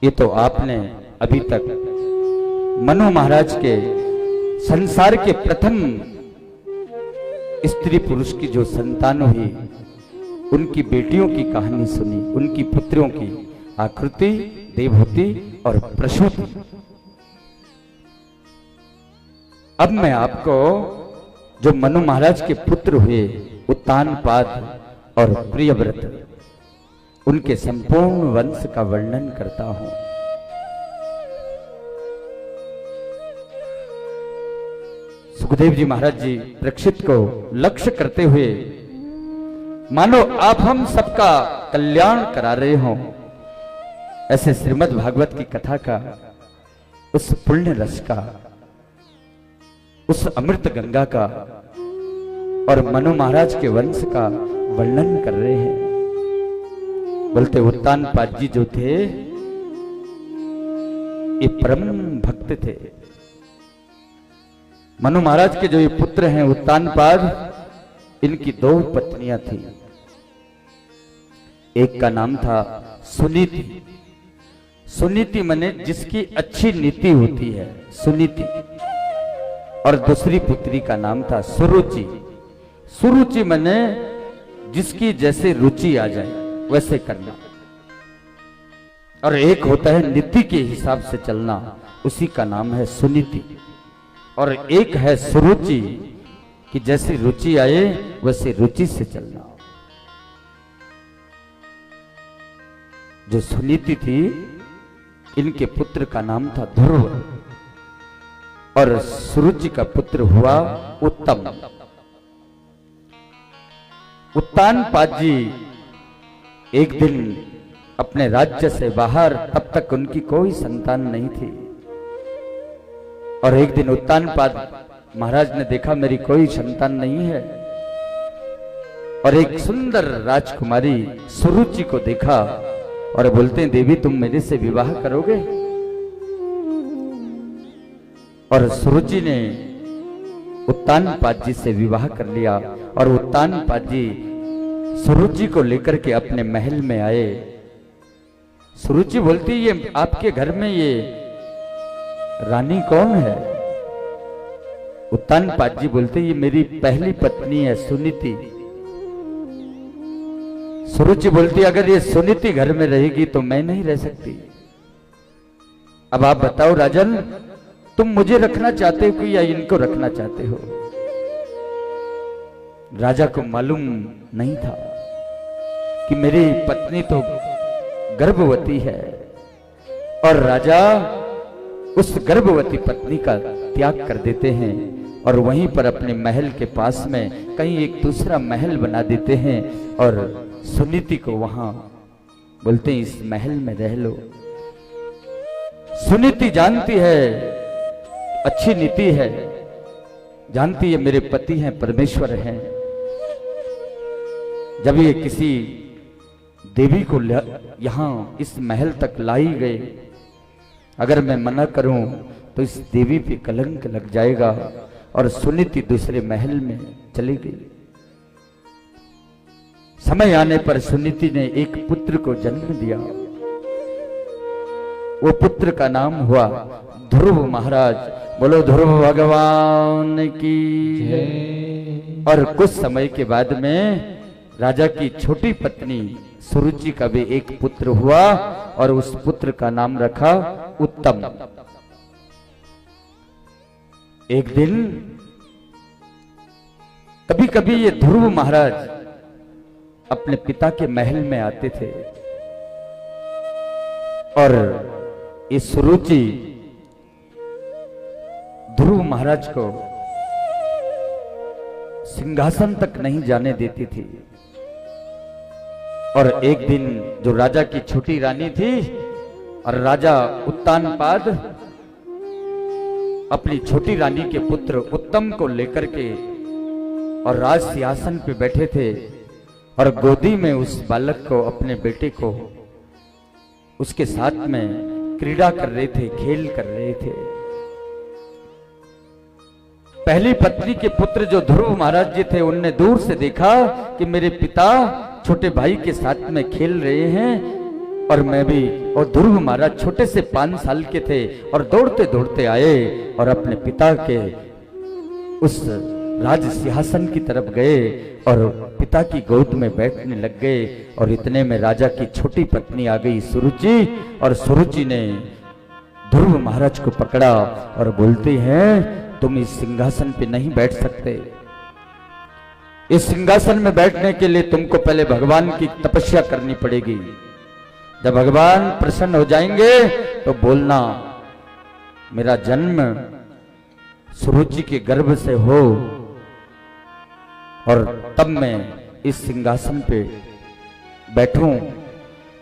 ये तो आपने अभी तक मनु महाराज के संसार के प्रथम स्त्री पुरुष की जो संतान हुई उनकी बेटियों की कहानी सुनी, उनकी पुत्रियों की आकृति, देवहूति और प्रसूति। अब मैं आपको जो मनु महाराज के पुत्र हुए उत्तानपाद और प्रियव्रत, उनके संपूर्ण वंश का वर्णन करता हूं। सुखदेव जी महाराज जी परीक्षित को लक्ष्य करते हुए, मानो आप हम सबका कल्याण करा रहे हो, ऐसे श्रीमद् भागवत की कथा का, उस पुण्य रस का, उस अमृत गंगा का और मनु महाराज के वंश का वर्णन कर रहे हैं। बोलते उत्तानपाद जी जो थे ये परम भक्त थे। मनु महाराज के जो ये पुत्र हैं उत्तानपाद, इनकी 2 पत्नियां थी। एक का नाम था सुनीति। सुनीति माने जिसकी अच्छी नीति होती है, सुनीति। और दूसरी पुत्री का नाम था सुरुचि। सुरुचि माने जिसकी जैसे रुचि आ जाए वैसे करना। और एक होता है नीति के हिसाब से चलना, उसी का नाम है सुनीति। और एक है सुरुचि कि जैसी रुचि आए वैसे रुचि से चलना। जो सुनीति थी, इनके पुत्र का नाम था ध्रुव और सुरुचि का पुत्र हुआ उत्तम। उत्तानपाद जी एक दिन अपने राज्य से बाहर, तब तक उनकी कोई संतान नहीं थी। और एक दिन उत्तानपाद महाराज ने देखा मेरी कोई संतान नहीं है, और एक सुंदर राजकुमारी सुरुचि को देखा और बोलते हैं देवी तुम मेरे से विवाह करोगे? और सुरुचि ने उत्तानपाद जी से विवाह कर लिया। और उत्तानपाद जी सुरुचि को लेकर के अपने महल में आए। सुरुचि बोलती ये आपके घर में ये रानी कौन है? उत्तानपाद जी बोलते ये मेरी पहली पत्नी है सुनीति। सुरुचि बोलती अगर ये सुनीति घर में रहेगी तो मैं नहीं रह सकती। अब आप बताओ राजन, तुम मुझे रखना चाहते हो या इनको रखना चाहते हो? राजा को मालूम नहीं था कि मेरी पत्नी तो गर्भवती है, और राजा उस गर्भवती पत्नी का त्याग कर देते हैं और वहीं पर अपने महल के पास में कहीं एक दूसरा महल बना देते हैं और सुनीति को वहां बोलते हैं इस महल में रह लो। सुनीति जानती है अच्छी नीति है, जानती है मेरे पति हैं परमेश्वर हैं। जब ये किसी देवी को यहां इस महल तक लाई गए, अगर मैं मना करूं तो इस देवी पे कलंक लग जाएगा, और सुनीति दूसरे महल में चली गई। समय आने पर सुनीति ने एक पुत्र को जन्म दिया। वो पुत्र का नाम हुआ ध्रुव महाराज। बोलो ध्रुव भगवान की जय। और कुछ समय के बाद में राजा की छोटी पत्नी सुरुचि का भी एक पुत्र हुआ, और उस पुत्र का नाम रखा उत्तम। एक दिन कभी कभी ये ध्रुव महाराज अपने पिता के महल में आते थे, और ये सुरुचि ध्रुव महाराज को सिंहासन तक नहीं जाने देती थी। और एक दिन जो राजा की छोटी रानी थी, और राजा उत्तानपाद अपनी छोटी रानी के पुत्र उत्तम को लेकर के और राज सिंहासन पे बैठे थे, और गोदी में उस बालक को, अपने बेटे को उसके साथ में क्रीड़ा कर रहे थे, खेल कर रहे थे। पहली पत्नी के पुत्र जो ध्रुव महाराज जी थे, उनने दूर से देखा कि मेरे पिता छोटे भाई के साथ में खेल रहे हैं, और मैं भी। और ध्रुव महाराज छोटे से 5 साल के थे और दौड़ते दौड़ते आए और अपने पिता के उस राज सिंहासन की तरफ गए और पिता की गोद में बैठने लग गए। और इतने में राजा की छोटी पत्नी आ गई सुरुचि, और सुरुचि ने ध्रुव महाराज को पकड़ा और बोलती हैं तुम इस सिंहासन पे नहीं बैठ सकते। इस सिंहासन में बैठने के लिए तुमको पहले भगवान की तपस्या करनी पड़ेगी। जब भगवान प्रसन्न हो जाएंगे तो बोलना मेरा जन्म सुरुचि के गर्भ से हो, और तब मैं इस सिंहासन पे बैठूं।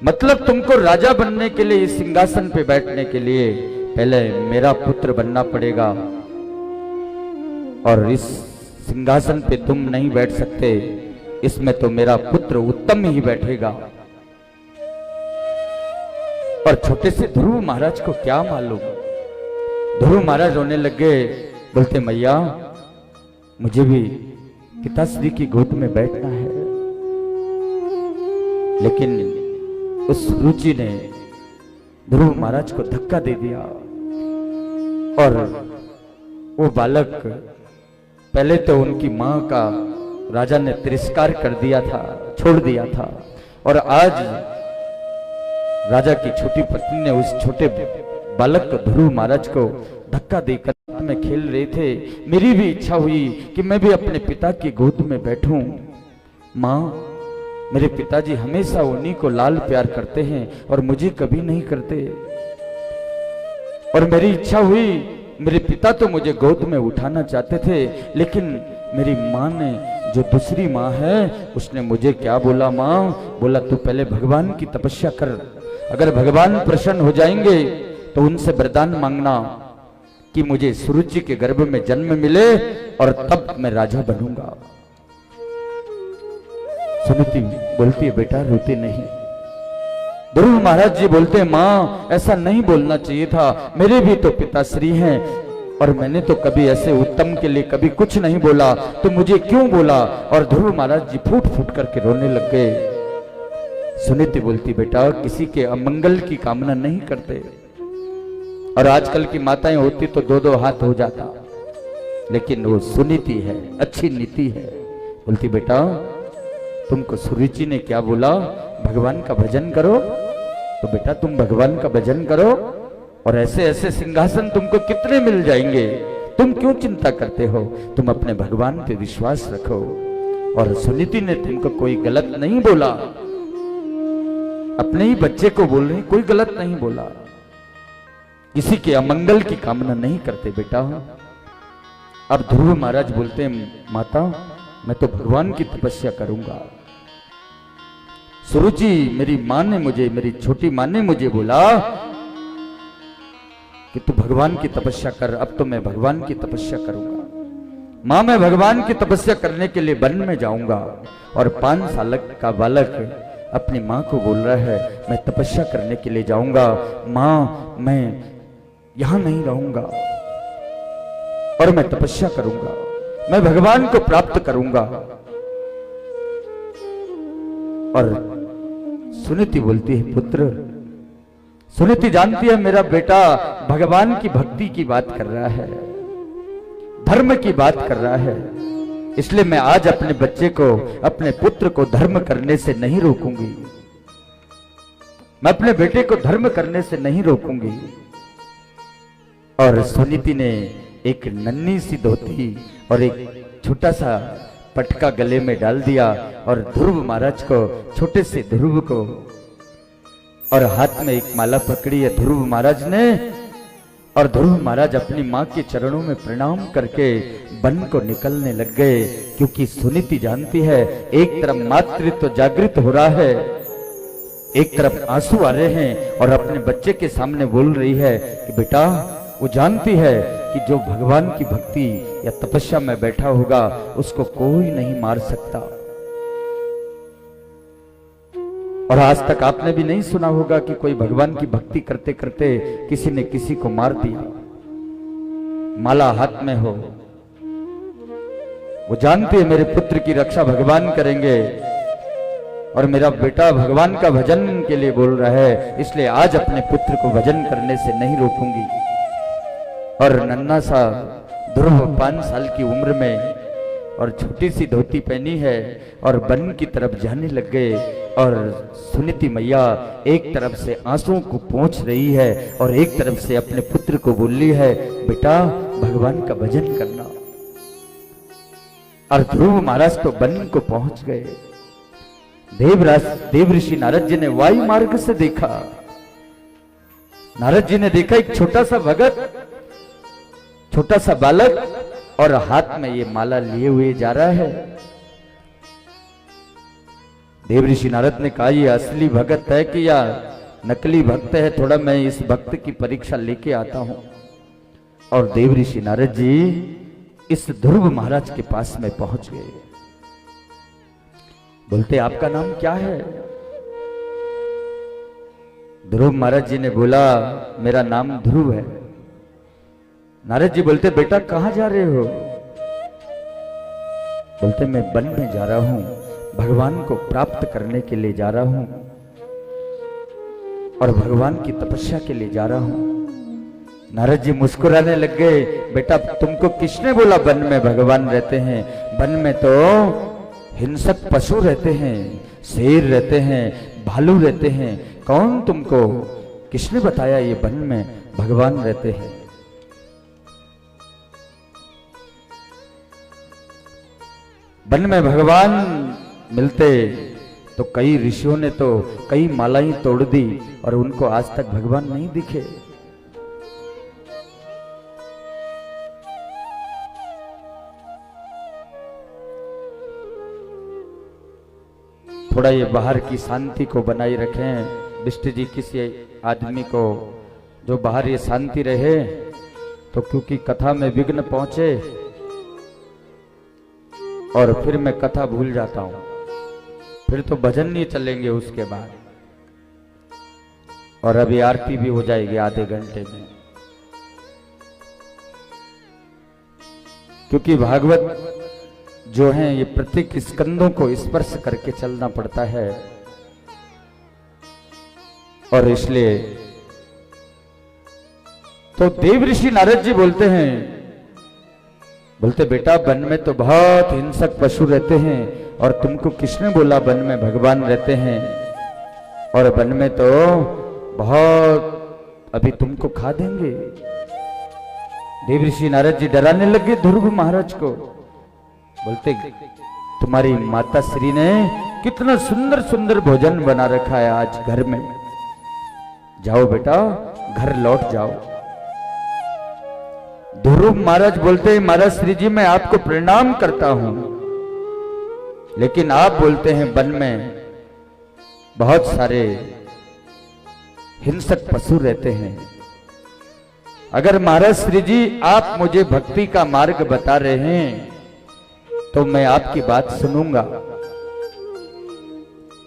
मतलब तुमको राजा बनने के लिए, इस सिंहासन पे बैठने के लिए पहले मेरा पुत्र बनना पड़ेगा, और इस सिंहासन पे तुम नहीं बैठ सकते, इसमें तो मेरा पुत्र उत्तम ही बैठेगा। पर छोटे से ध्रुव महाराज को क्या मालूम, ध्रुव महाराज रोने लग गए, बोलते मैया मुझे भी पिताश्री की गोद में बैठना है। लेकिन उस रुचि ने ध्रुव महाराज को धक्का दे दिया, और वो बालक पहले तो उनकी मां का राजा ने तिरस्कार कर दिया था, छोड़ दिया था, और आज राजा की छोटी पत्नी ने उस छोटे बालक को, ध्रुव महाराज को धक्का देकर में खेल रहे थे। मेरी भी इच्छा हुई कि मैं भी अपने पिता की गोद में बैठूं। मां, मेरे पिताजी हमेशा उन्हीं को लाल प्यार करते हैं और मुझे कभी नहीं करते, और मेरी इच्छा हुई, मेरे पिता तो मुझे गोद में उठाना चाहते थे, लेकिन मेरी मां ने, जो दूसरी मां है, उसने मुझे क्या बोला, मां बोला तू पहले भगवान की तपस्या कर, अगर भगवान प्रसन्न हो जाएंगे तो उनसे वरदान मांगना कि मुझे सुरुचि के गर्भ में जन्म मिले और तब मैं राजा बनूंगा। सुनीति बोलती है बेटा रोते नहीं। ध्रुव महाराज जी बोलते मां ऐसा नहीं बोलना चाहिए था, मेरे भी तो पिताश्री हैं, और मैंने तो कभी ऐसे उत्तम के लिए कभी कुछ नहीं बोला, तो मुझे क्यों बोला। और ध्रुव महाराज जी फूट फूट करके रोने लग गए। सुनीति बोलती बेटा किसी के अमंगल की कामना नहीं करते, और आजकल की माताएं होती तो 2-2 हाथ हो जाता, लेकिन वो सुनीति है, अच्छी नीति है। बोलती बेटा तुमको सुरुचि ने क्या बोला, भगवान का भजन करो, तो बेटा तुम भगवान का भजन करो, और ऐसे ऐसे सिंहासन तुमको कितने मिल जाएंगे, तुम क्यों चिंता करते हो, तुम अपने भगवान पे विश्वास रखो। और सुनीति ने तुमको कोई गलत नहीं बोला, अपने ही बच्चे को बोल रही, कोई गलत नहीं बोला, किसी के अमंगल की कामना नहीं करते बेटा। अब ध्रुव महाराज बोलते हैं माता मैं तो भगवान की तपस्या करूंगा। सुरुचि मेरी मां ने मुझे, मेरी छोटी मां ने मुझे बोला कि तू भगवान की तपस्या कर, अब तो मैं भगवान की तपस्या करूंगा। मां मैं भगवान की तपस्या करने के लिए वन में जाऊंगा। और 5 साल का बालक अपनी मां को बोल रहा है मैं तपस्या करने के लिए जाऊंगा, मां मैं यहां नहीं रहूंगा और मैं तपस्या करूंगा, मैं भगवान को प्राप्त करूंगा। और सुनीति बोलती है पुत्र, सुनीति जानती है मेरा बेटा भगवान की भक्ति की बात कर रहा है, धर्म की बात कर रहा है, इसलिए मैं आज अपने बच्चे को, अपने पुत्र को धर्म करने से नहीं रोकूंगी, मैं अपने बेटे को धर्म करने से नहीं रोकूंगी। और सुनीति ने एक नन्ही सी धोती और एक छोटा सा पटका गले में डाल दिया और ध्रुव महाराज को, छोटे से ध्रुव को, और हाथ में एक माला पकड़ी है ध्रुव महाराज ने। और ध्रुव महाराज अपनी मां के चरणों में प्रणाम करके वन को निकलने लग गए, क्योंकि सुनीति जानती है एक तरफ मातृत्व जागृत हो रहा है, एक तरफ आंसू आ रहे हैं, और अपने बच्चे के सामने बोल रही है कि बेटा, वो जानती है कि जो भगवान की भक्ति या तपस्या में बैठा होगा उसको कोई नहीं मार सकता। और आज तक आपने भी नहीं सुना होगा कि कोई भगवान की भक्ति करते करते किसी ने किसी को मार दिया, माला हाथ में हो। वो जानती है मेरे पुत्र की रक्षा भगवान करेंगे, और मेरा बेटा भगवान का भजन के लिए बोल रहा है, इसलिए आज अपने पुत्र को भजन करने से नहीं रोकूंगी। और नन्हा सा ध्रुव 5 साल की उम्र में और छोटी सी धोती पहनी है और वन की तरफ जाने लग गए। और सुनीति मैया एक तरफ से आंसुओं को पोंछ रही है और एक तरफ से अपने पुत्र को बोल रही है, बेटा भगवान का भजन करना। और ध्रुव महाराज तो वन को पहुंच गए। देव ऋषि नारद जी ने वायु मार्ग से देखा। नारद जी ने देखा एक छोटा सा भगत, छोटा सा बालक और हाथ में ये माला लिए हुए जा रहा है। देव ऋषि नारद ने कहा, ये असली भगत है कि या नकली भक्त है, थोड़ा मैं इस भक्त की परीक्षा लेके आता हूं। और देव ऋषि नारद जी इस ध्रुव महाराज के पास में पहुंच गए। बोलते, आपका नाम क्या है? ध्रुव महाराज जी ने बोला, मेरा नाम ध्रुव है। नारद जी बोलते, बेटा कहां जा रहे हो? बोलते, मैं वन में जा रहा हूं, भगवान को प्राप्त करने के लिए जा रहा हूं और भगवान की तपस्या के लिए जा रहा हूं। नारद जी मुस्कुराने लग गए। बेटा तुमको किसने बोला वन में भगवान रहते हैं? वन में तो हिंसक पशु रहते हैं, शेर रहते हैं, भालू रहते हैं। कौन तुमको, किसने बताया ये वन में भगवान रहते हैं? वन में भगवान मिलते तो कई ऋषियों ने तो कई मालाएं तोड़ दी और उनको आज तक भगवान नहीं दिखे। थोड़ा ये बाहर की शांति को बनाए रखें। दृष्टि जी, किसी आदमी को जो बाहर ये शांति रहे तो क्योंकि कथा में विघ्न पहुंचे और फिर मैं कथा भूल जाता हूं, फिर तो भजन नहीं चलेंगे उसके बाद। और अभी आरती भी हो जाएगी आधे घंटे में, क्योंकि भागवत जो है ये प्रत्येक स्कंदों को स्पर्श करके चलना पड़ता है। और इसलिए तो देव ऋषि नारद जी बोलते हैं, बोलते बेटा वन में तो बहुत हिंसक पशु रहते हैं और तुमको किसने बोला वन में भगवान रहते हैं? और वन में तो बहुत अभी तुमको खा देंगे। देव ऋषि नारद जी डराने लगे ध्रुव महाराज को। बोलते, तुम्हारी माता श्री ने कितना सुंदर सुंदर भोजन बना रखा है आज घर में, जाओ बेटा घर लौट जाओ। ध्रुव महाराज बोलते, महाराज श्री जी मैं आपको प्रणाम करता हूं, लेकिन आप बोलते हैं वन में बहुत सारे हिंसक पशु रहते हैं। अगर महाराज श्री जी आप मुझे भक्ति का मार्ग बता रहे हैं तो मैं आपकी बात सुनूंगा।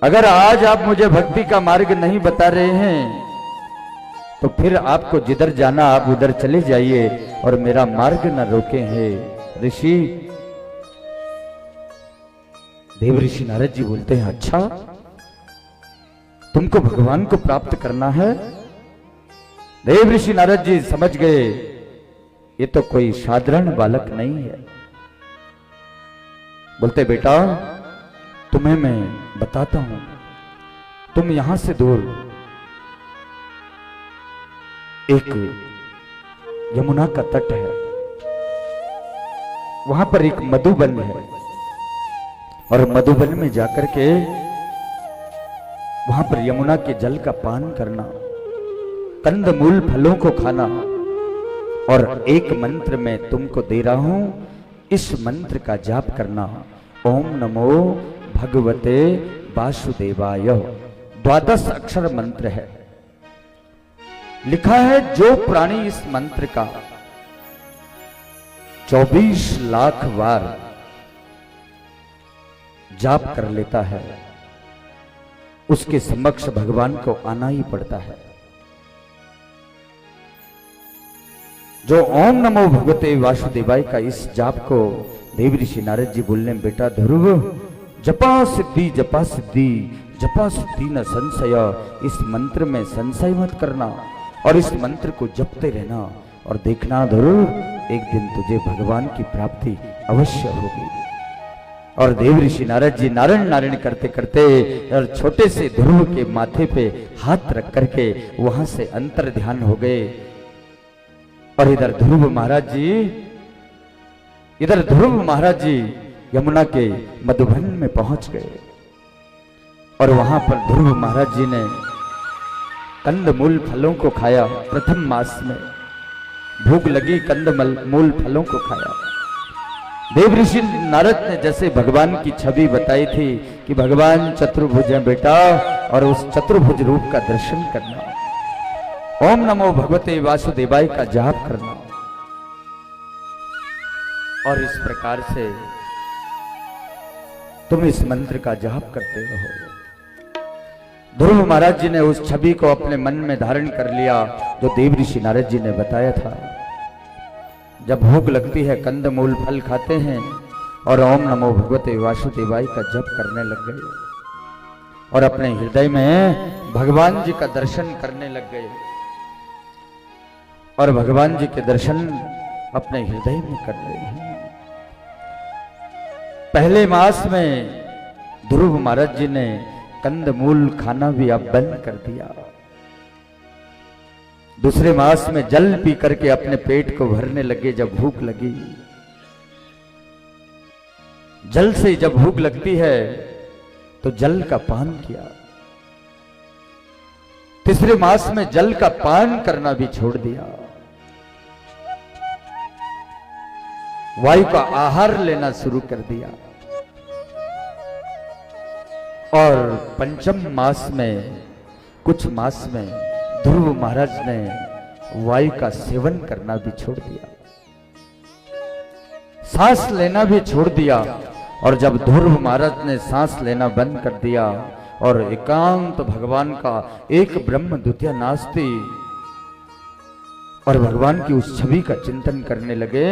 अगर आज आप मुझे भक्ति का मार्ग नहीं बता रहे हैं तो फिर आपको जिधर जाना आप उधर चले जाइए और मेरा मार्ग न रोके हैं ऋषि। देव ऋषि नारद जी बोलते हैं, अच्छा तुमको भगवान को प्राप्त करना है? देव ऋषि नारद जी समझ गए ये तो कोई साधारण बालक नहीं है। बोलते, बेटा तुम्हें मैं बताता हूं, तुम यहां से दूर एक यमुना का तट है, वहां पर एक मधुबन है और मधुबन में जाकर के वहां पर यमुना के जल का पान करना, कंदमूल फलों को खाना और एक मंत्र मैं तुमको दे रहा हूं, इस मंत्र का जाप करना। ओम नमो भगवते वासुदेवाय 12 अक्षर मंत्र है। लिखा है जो प्राणी इस मंत्र का 24 लाख बार जाप कर लेता है उसके समक्ष भगवान को आना ही पड़ता है। जो ओम नमो भगवते वासुदेवाय का इस जाप को देव ऋषि नारद जी बोलने, बेटा ध्रुव जपा सिद्धि जपा सिद्धि जपा सिद्धि न संशय, इस मंत्र में संशय मत करना और इस मंत्र को जपते रहना और देखना ध्रुव एक दिन तुझे भगवान की प्राप्ति अवश्य होगी। और देव ऋषि नारद जी नारायण नारायण करते करते और छोटे से ध्रुव के माथे पे हाथ रख करके वहां से अंतर ध्यान हो गए। और इधर ध्रुव महाराज जी यमुना के मधुबन में पहुंच गए और वहां पर ध्रुव महाराज जी ने कंदमूल फलों को खाया। प्रथम मास में भूख लगी, कंदमूल फलों को खाया। देव ऋषि नारद ने जैसे भगवान की छवि बताई थी कि भगवान चतुर्भुज हैं बेटा, और उस चतुर्भुज रूप का दर्शन करना, ओम नमो भगवते वासुदेवाय का जाप करना। और इस प्रकार से तुम इस मंत्र का जाप करते रहो। ध्रुव महाराज जी ने उस छवि को अपने मन में धारण कर लिया जो देव ऋषि नारद जी ने बताया था। जब भूख लगती है कंदमूल फल खाते हैं और ओम नमो भगवते वासुदेवाय का जप करने लग गए और अपने हृदय में भगवान जी का दर्शन करने लग गए और भगवान जी के दर्शन अपने हृदय में कर रहे हैं। पहले मास में ध्रुव महाराज जी ने कंदमूल खाना भी अब बंद कर दिया। दूसरे मास में जल पी करके अपने पेट को भरने लगे। जब भूख लगी, जल से जब भूख लगती है तो जल का पान किया। तीसरे मास में जल का पान करना भी छोड़ दिया। वायु का आहार लेना शुरू कर दिया। और पंचम मास में, कुछ मास में ध्रुव महाराज ने वायु का सेवन करना भी छोड़ दिया, सांस लेना भी छोड़ दिया। और जब ध्रुव महाराज ने सांस लेना बंद कर दिया और एकांत भगवान का एक ब्रह्म द्वितीय नास्ति और भगवान की उस छवि का चिंतन करने लगे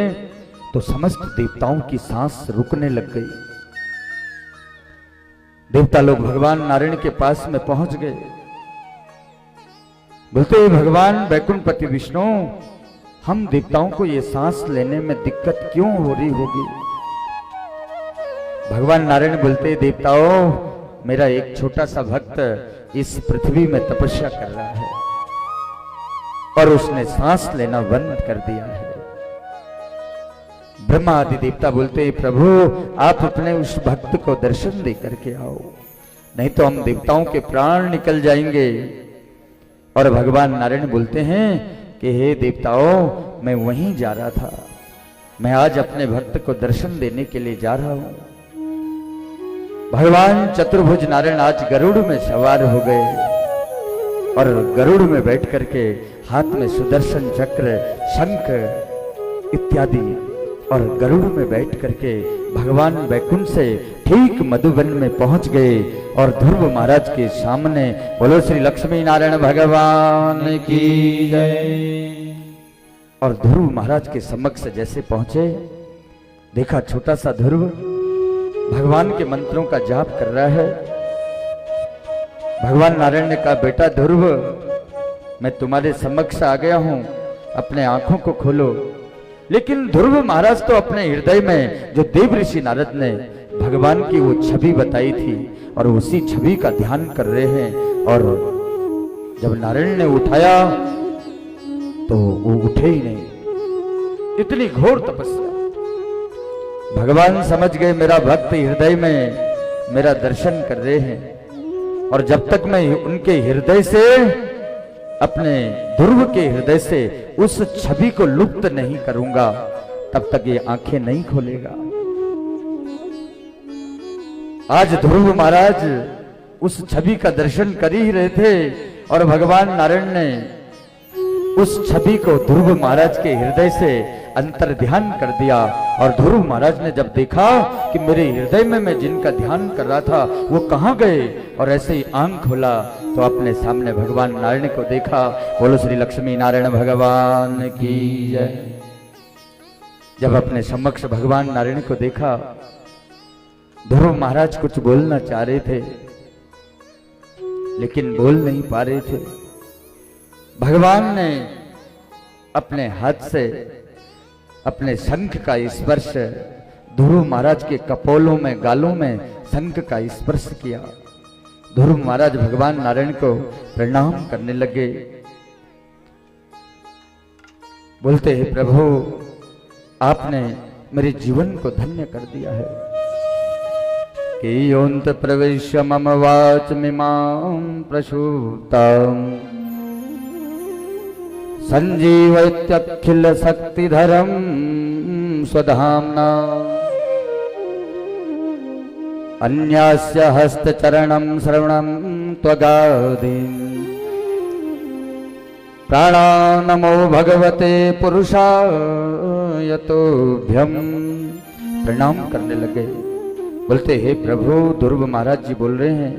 तो समस्त देवताओं की सांस रुकने लग गई। देवता लोग भगवान नारायण के पास में पहुंच गए। बोलते भगवान वैकुंठपति विष्णु, हम देवताओं को ये सांस लेने में दिक्कत क्यों हो रही होगी? भगवान नारायण बोलते देवताओं, मेरा एक छोटा सा भक्त इस पृथ्वी में तपस्या कर रहा है और उसने सांस लेना बंद कर दिया है। ब्रह्मा आदि देवता बोलते प्रभु, आप अपने उस भक्त को दर्शन दे करके आओ, नहीं तो हम देवताओं के प्राण निकल जाएंगे। और भगवान नारायण बोलते हैं कि हे देवताओं, मैं वहीं जा रहा था, मैं आज अपने भक्त को दर्शन देने के लिए जा रहा हूं। भगवान चतुर्भुज नारायण आज गरुड़ में सवार हो गए और गरुड़ में बैठ करके हाथ में सुदर्शन चक्र, शंख इत्यादि और गरुड़ में बैठ करके भगवान वैकुंठ से ठीक मधुबन में पहुंच गए। और ध्रुव महाराज के सामने बोलो श्री लक्ष्मी नारायण भगवान की जय। और ध्रुव महाराज के समक्ष जैसे पहुंचे, देखा छोटा सा ध्रुव भगवान के मंत्रों का जाप कर रहा है। भगवान नारायण ने कहा बेटा ध्रुव, मैं तुम्हारे समक्ष आ गया हूं, अपने आंखों को खोलो। लेकिन ध्रुव महाराज तो अपने हृदय में जो देव ऋषि नारद ने भगवान की वो छवि बताई थी और उसी छवि का ध्यान कर रहे हैं। और जब नारायण ने उठाया तो वो उठे ही नहीं। इतनी घोर तपस्या। भगवान समझ गए मेरा भक्त हृदय में मेरा दर्शन कर रहे हैं और जब तक मैं उनके हृदय से, अपने ध्रुव के हृदय से उस छवि को लुप्त नहीं करूंगा, तब तक ये आंखें नहीं खोलेगा। आज ध्रुव महाराज उस छवि का दर्शन कर ही रहे थे और भगवान नारायण ने उस छवि को ध्रुव महाराज के हृदय से अंतर ध्यान कर दिया। और ध्रुव महाराज ने जब देखा कि मेरे हृदय में मैं जिनका ध्यान कर रहा था वो कहां गए, और ऐसे ही आंख खोला तो अपने सामने भगवान नारायण को देखा। बोलो श्री लक्ष्मी नारायण भगवान की जय। जब अपने समक्ष भगवान नारायण को देखा ध्रुव महाराज कुछ बोलना चाह रहे थे लेकिन बोल नहीं पा रहे थे। भगवान ने अपने हाथ से अपने शंख का स्पर्श ध्रुव महाराज के कपोलों में, गालों में शंख का स्पर्श किया। ध्रुव महाराज भगवान नारायण को प्रणाम करने लगे। बोलते हैं, प्रभु आपने मेरे जीवन को धन्य कर दिया है। कि योन्त प्रवेश्य मम वाचमिमां प्रसूतां संजीवयत्यखिल शक्तिधरं स्वधाम्ना अन्यास्य हस्तचरणं श्रवणं त्वगादीन् प्राणानमो भगवते पुरुषाय तोभ्यं। प्रणाम करने लगे। बोलते, हे प्रभु, ध्रुव महाराज जी बोल रहे हैं,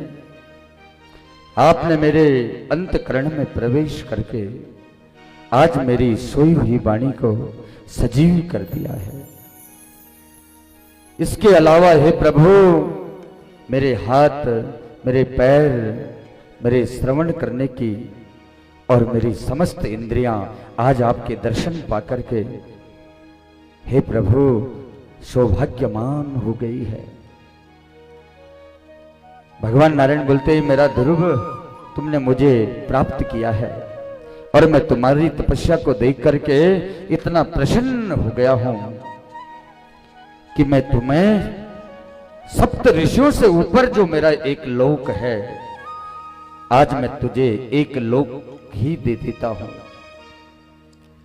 आपने मेरे अंतकरण में प्रवेश करके आज मेरी सोई हुई वाणी को सजीव कर दिया है। इसके अलावा हे प्रभु, मेरे हाथ, मेरे पैर, मेरे श्रवण करने की और मेरी समस्त इंद्रियां आज आपके दर्शन पाकर के हे प्रभु सौभाग्यमान हो गई है। भगवान नारायण बोलते, मेरा ध्रुव, तुमने मुझे प्राप्त किया है और मैं तुम्हारी तपस्या को देख करके इतना प्रसन्न हो गया हूं कि मैं तुम्हें सप्त ऋषियों से ऊपर जो मेरा एक लोक है, आज मैं तुझे एक लोक ही दे देता हूं।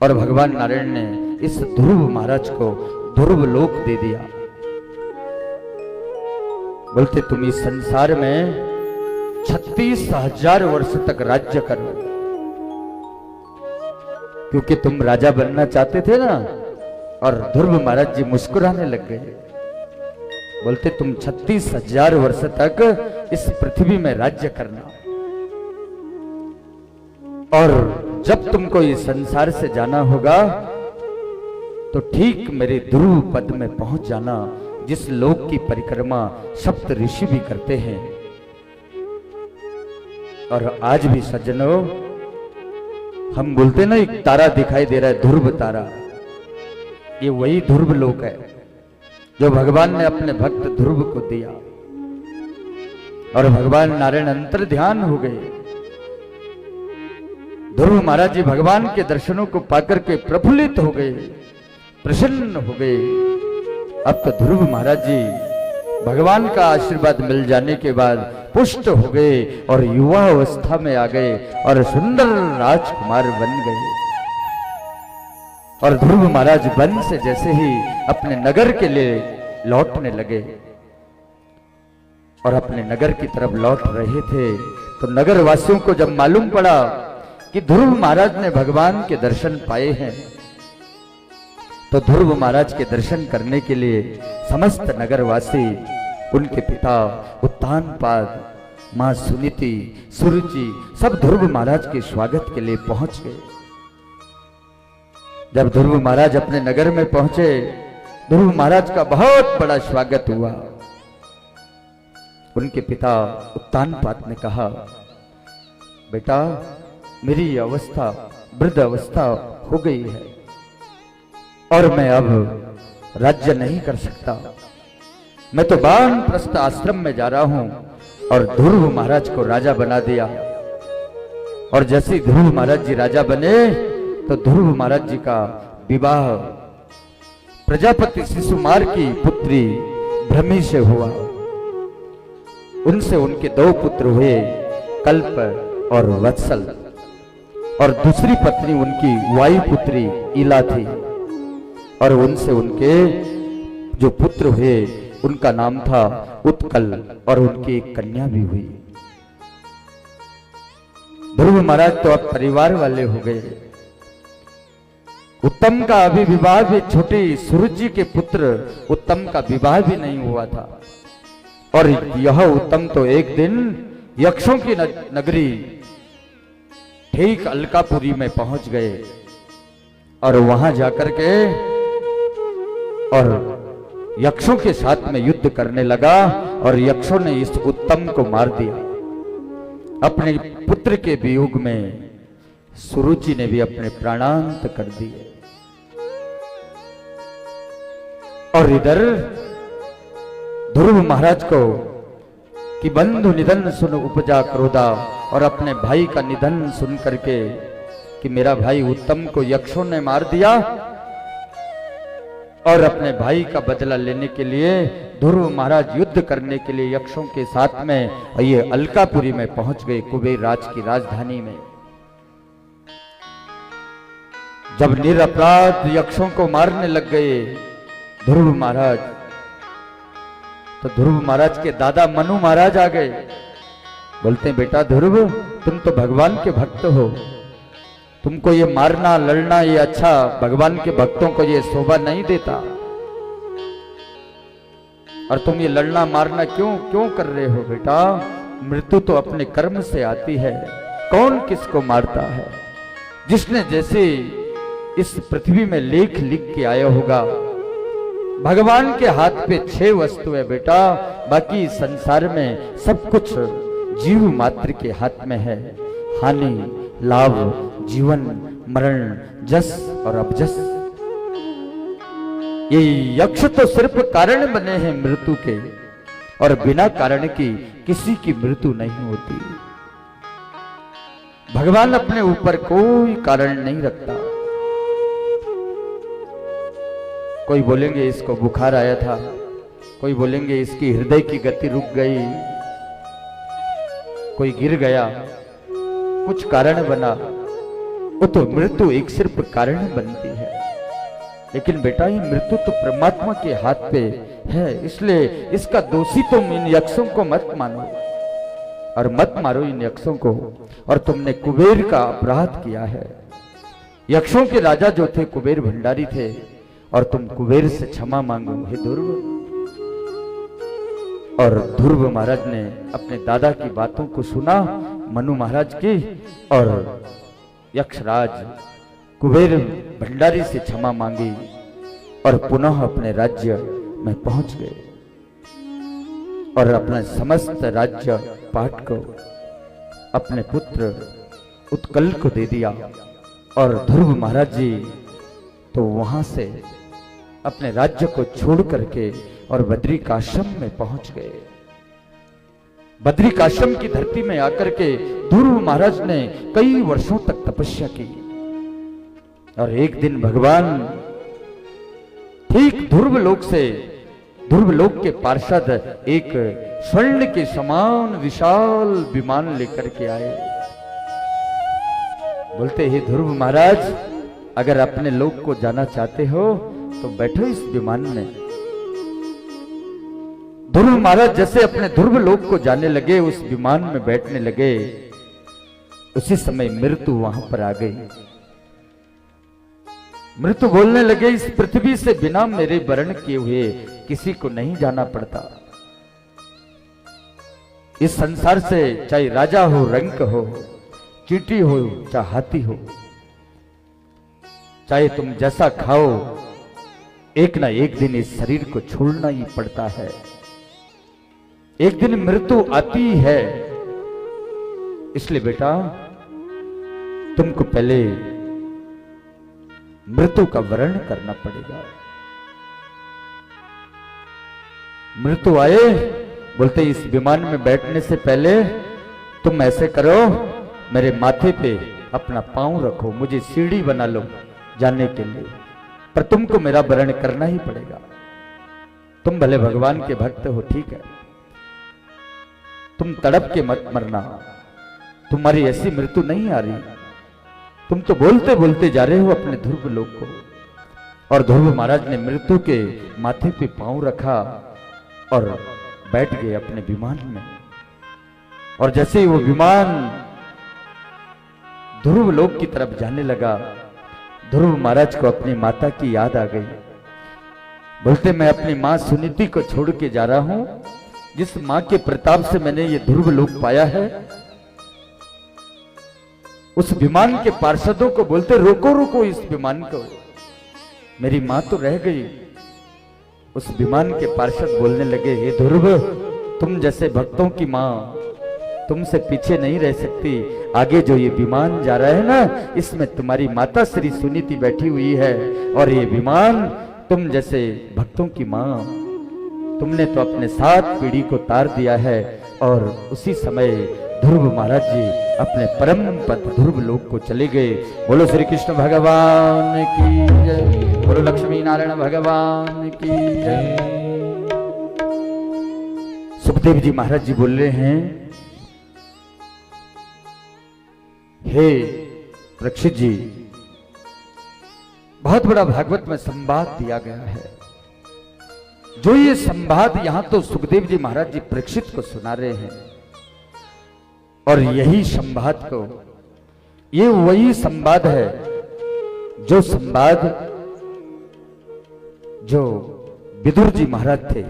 और भगवान नारायण ने इस ध्रुव महाराज को ध्रुव लोक दे दिया। बोलते, तुम इस संसार में 36,000 वर्ष तक राज्य करो, क्योंकि तुम राजा बनना चाहते थे ना। और ध्रुव महाराज जी मुस्कुराने लग गए। बोलते, तुम 36,000 वर्ष तक इस पृथ्वी में राज्य करना, और जब तुमको इस संसार से जाना होगा तो ठीक मेरे ध्रुव पद में पहुंच जाना, जिस लोक की परिक्रमा सप्त ऋषि भी करते हैं। और आज भी सज्जनों, हम बोलते ना, एक तारा दिखाई दे रहा है, ध्रुव तारा, ये वही ध्रुव लोक है जो भगवान ने अपने भक्त ध्रुव को दिया। और भगवान नारायण अंतर ध्यान हो गए। ध्रुव महाराज जी भगवान के दर्शनों को पाकर के प्रफुल्लित हो गए, प्रसन्न हो गए। अब तो ध्रुव महाराज जी भगवान का आशीर्वाद मिल जाने के बाद पुष्ट हो गए और युवा अवस्था में आ गए और सुंदर राजकुमार बन गए। और ध्रुव महाराज वन से जैसे ही अपने नगर के लिए लौटने लगे और अपने नगर की तरफ लौट रहे थे, तो नगर वासियों को जब मालूम पड़ा कि ध्रुव महाराज ने भगवान के दर्शन पाए हैं, तो ध्रुव महाराज के दर्शन करने के लिए समस्त नगरवासी, उनके पिता उत्तानपाद, मां सुनीति, सुरुचि, सब ध्रुव महाराज के स्वागत के लिए पहुंच गए। जब ध्रुव महाराज अपने नगर में पहुंचे, ध्रुव महाराज का बहुत बड़ा स्वागत हुआ। उनके पिता उत्तानपाद ने कहा, बेटा, मेरी अवस्था वृद्ध अवस्था हो गई है और मैं अब राज्य नहीं कर सकता। मैं तो वानप्रस्थ आश्रम में जा रहा हूं। और ध्रुव महाराज को राजा बना दिया। और जैसे ही ध्रुव महाराज जी राजा बने, तो ध्रुव महाराज जी का विवाह प्रजापति शिशुमार की पुत्री भ्रमी से हुआ। उनसे उनके 2 पुत्र हुए, कल्प और वत्सल। और दूसरी पत्नी उनकी वायु पुत्री इला थी। और उनसे उनके जो पुत्र हुए, उनका नाम था उत्कल, और उनकी एक कन्या भी हुई। ध्रुव महाराज तो अब परिवार वाले हो गए। उत्तम का अभी विवाह भी, छोटी सुरुचि के पुत्र उत्तम का विवाह भी नहीं हुआ था। और यह उत्तम तो एक दिन यक्षों की नगरी ठीक अलकापुरी में पहुंच गए। और वहां जाकर के और यक्षों के साथ में युद्ध करने लगा और यक्षों ने इस उत्तम को मार दिया। अपने पुत्र के वियोग में सुरुचि ने भी अपने प्राणांत कर दिए। और इधर ध्रुव महाराज को कि बंधु निधन सुन उपजा क्रोधा, और अपने भाई का निधन सुन करके कि मेरा भाई उत्तम को यक्षों ने मार दिया, और अपने भाई का बदला लेने के लिए ध्रुव महाराज युद्ध करने के लिए यक्षों के साथ में ये अलकापुरी में पहुंच गए, कुबेर राज की राजधानी में। जब निरपराध यक्षों को मारने लग गए ध्रुव महाराज, तो ध्रुव महाराज के दादा मनु महाराज आ गए। बोलते हैं बेटा ध्रुव, तुम तो भगवान के भक्त हो, तुमको ये मारना लड़ना ये अच्छा, भगवान के भक्तों को ये शोभा नहीं देता, और तुम ये लड़ना मारना क्यों कर रहे हो बेटा? मृत्यु तो अपने कर्म से आती है, कौन किसको मारता है? जिसने जैसे इस पृथ्वी में लेख लिख के आया होगा, भगवान के हाथ पे 6 वस्तु है बेटा, बाकी संसार में सब कुछ जीव मात्र के हाथ में है। हानि, लाभ, जीवन, मरण, जस और अपजस। ये यक्ष तो सिर्फ कारण बने हैं मृत्यु के, और बिना कारण की किसी की मृत्यु नहीं होती। भगवान अपने ऊपर कोई कारण नहीं रखता। कोई बोलेंगे इसको बुखार आया था, कोई बोलेंगे इसकी हृदय की गति रुक गई, कोई गिर गया, कुछ कारण बना, वो तो मृत्यु एक सिर्फ कारण बनती है। लेकिन बेटा ये मृत्यु तो परमात्मा के हाथ पे है, इसलिए इसका दोषी तुम इन यक्षों को मत मानो, और मत मारो इन यक्षों को। और तुमने कुबेर का अपराध किया है। यक्षों के राजा जो थे कुबेर भंडारी थे, और तुम कुबेर से क्षमा मांगो हे ध्रुव। और ध्रुव महाराज ने अपने दादा की बातों को सुना, मनु महाराज की, और यक्षराज कुबेर भंडारी से क्षमा मांगी, और पुनः अपने राज्य में पहुंच गए, और अपना समस्त राज्य पाट को अपने पुत्र उत्कल को दे दिया। और ध्रुव महाराज जी तो वहां से अपने राज्य को छोड़ करके और बद्रिकाश्रम में पहुंच गए। बद्रिकाश्रम की धरती में आकर के ध्रुव महाराज ने कई वर्षों तक तपस्या की, और एक दिन भगवान ठीक ध्रुव लोक के पार्षद एक स्वर्ण के समान विशाल विमान लेकर के आए। बोलते हे ध्रुव महाराज, अगर अपने लोक को जाना चाहते हो तो बैठो इस विमान में। ध्रुव महाराज जैसे अपने ध्रुव लोक को जाने लगे, उस विमान में बैठने लगे, उसी समय मृत्यु वहां पर आ गई। मृत्यु बोलने लगे, इस पृथ्वी से बिना मेरे वर्ण किए हुए किसी को नहीं जाना पड़ता। इस संसार से चाहे राजा हो, रंक हो, चींटी हो, चाहे हाथी हो, चाहे तुम जैसा खाओ, एक ना एक दिन इस शरीर को छोड़ना ही पड़ता है। एक दिन मृत्यु आती है। इसलिए बेटा तुमको पहले मृत्यु का वर्ण करना पड़ेगा। मृत्यु आए, बोलते इस विमान में बैठने से पहले तुम ऐसे करो, मेरे माथे पे अपना पांव रखो, मुझे सीढ़ी बना लो जाने के लिए, पर तुमको मेरा वर्ण करना ही पड़ेगा। तुम भले भगवान के भक्त हो, ठीक है, तुम तड़प के मत मरना, तुम्हारी ऐसी मृत्यु नहीं आ रही। तुम तो बोलते बोलते जा रहे हो अपने ध्रुव लोक को। और ध्रुव महाराज ने मृत्यु के माथे पे पांव रखा और बैठ गए अपने विमान में। और जैसे ही वो विमान ध्रुव लोक की तरफ जाने लगा, ध्रुव महाराज को अपनी माता की याद आ गई। बोलते मैं अपनी मां सुनीति को छोड़ के जा रहा हूं, जिस मां के प्रताप से मैंने ये ध्रुव लोक पाया है। उस विमान के पार्षदों को बोलते रोको रोको इस विमान को, मेरी मां तो रह गई, उस विमान के पार्षद बोलने लगे, हे ध्रुव, तुम जैसे भक्तों की मां तुमसे पीछे नहीं रह सकती। आगे जो ये विमान जा रहा है ना, इसमें तुम्हारी माता श्री सुनीति बैठी हुई है, और ये विमान तुम जैसे भक्तों की मां, तुमने तो अपने 7 पीढ़ी को तार दिया है। और उसी समय ध्रुव महाराज जी अपने परम पद ध्रुव लोक को चले गए। बोलो श्री कृष्ण भगवान की जय, बोलो लक्ष्मी नारायण भगवान की जय। सुखदेव जी महाराज जी बोल रहे हैं, हे परीक्षित जी, बहुत बड़ा भागवत में संवाद दिया गया है। जो ये संवाद यहां तो सुखदेव जी महाराज जी परीक्षित को सुना रहे हैं, और यही संवाद को, ये वही संवाद है जो संवाद जो विदुर जी महाराज थे,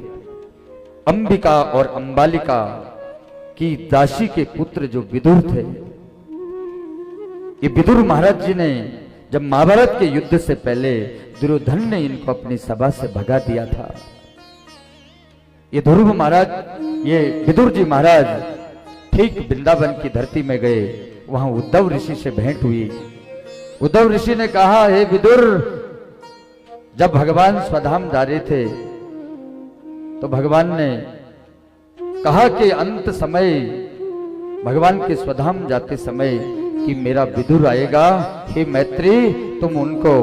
अंबिका और अंबालिका की दासी के पुत्र जो विदुर थे। ये विदुर महाराज जी ने जब महाभारत के युद्ध से पहले दुर्योधन ने इनको अपनी सभा से भगा दिया था, ये ध्रुव महाराज, ये विदुर जी महाराज ठीक वृंदावन की धरती में गए। वहां उद्धव ऋषि से भेंट हुई। उद्धव ऋषि ने कहा, हे विदुर, जब भगवान स्वधाम जा रहे थे तो भगवान ने कहा कि अंत समय भगवान के स्वधाम जाते समय कि मेरा विदुर आएगा, हे मैत्री, तुम उनको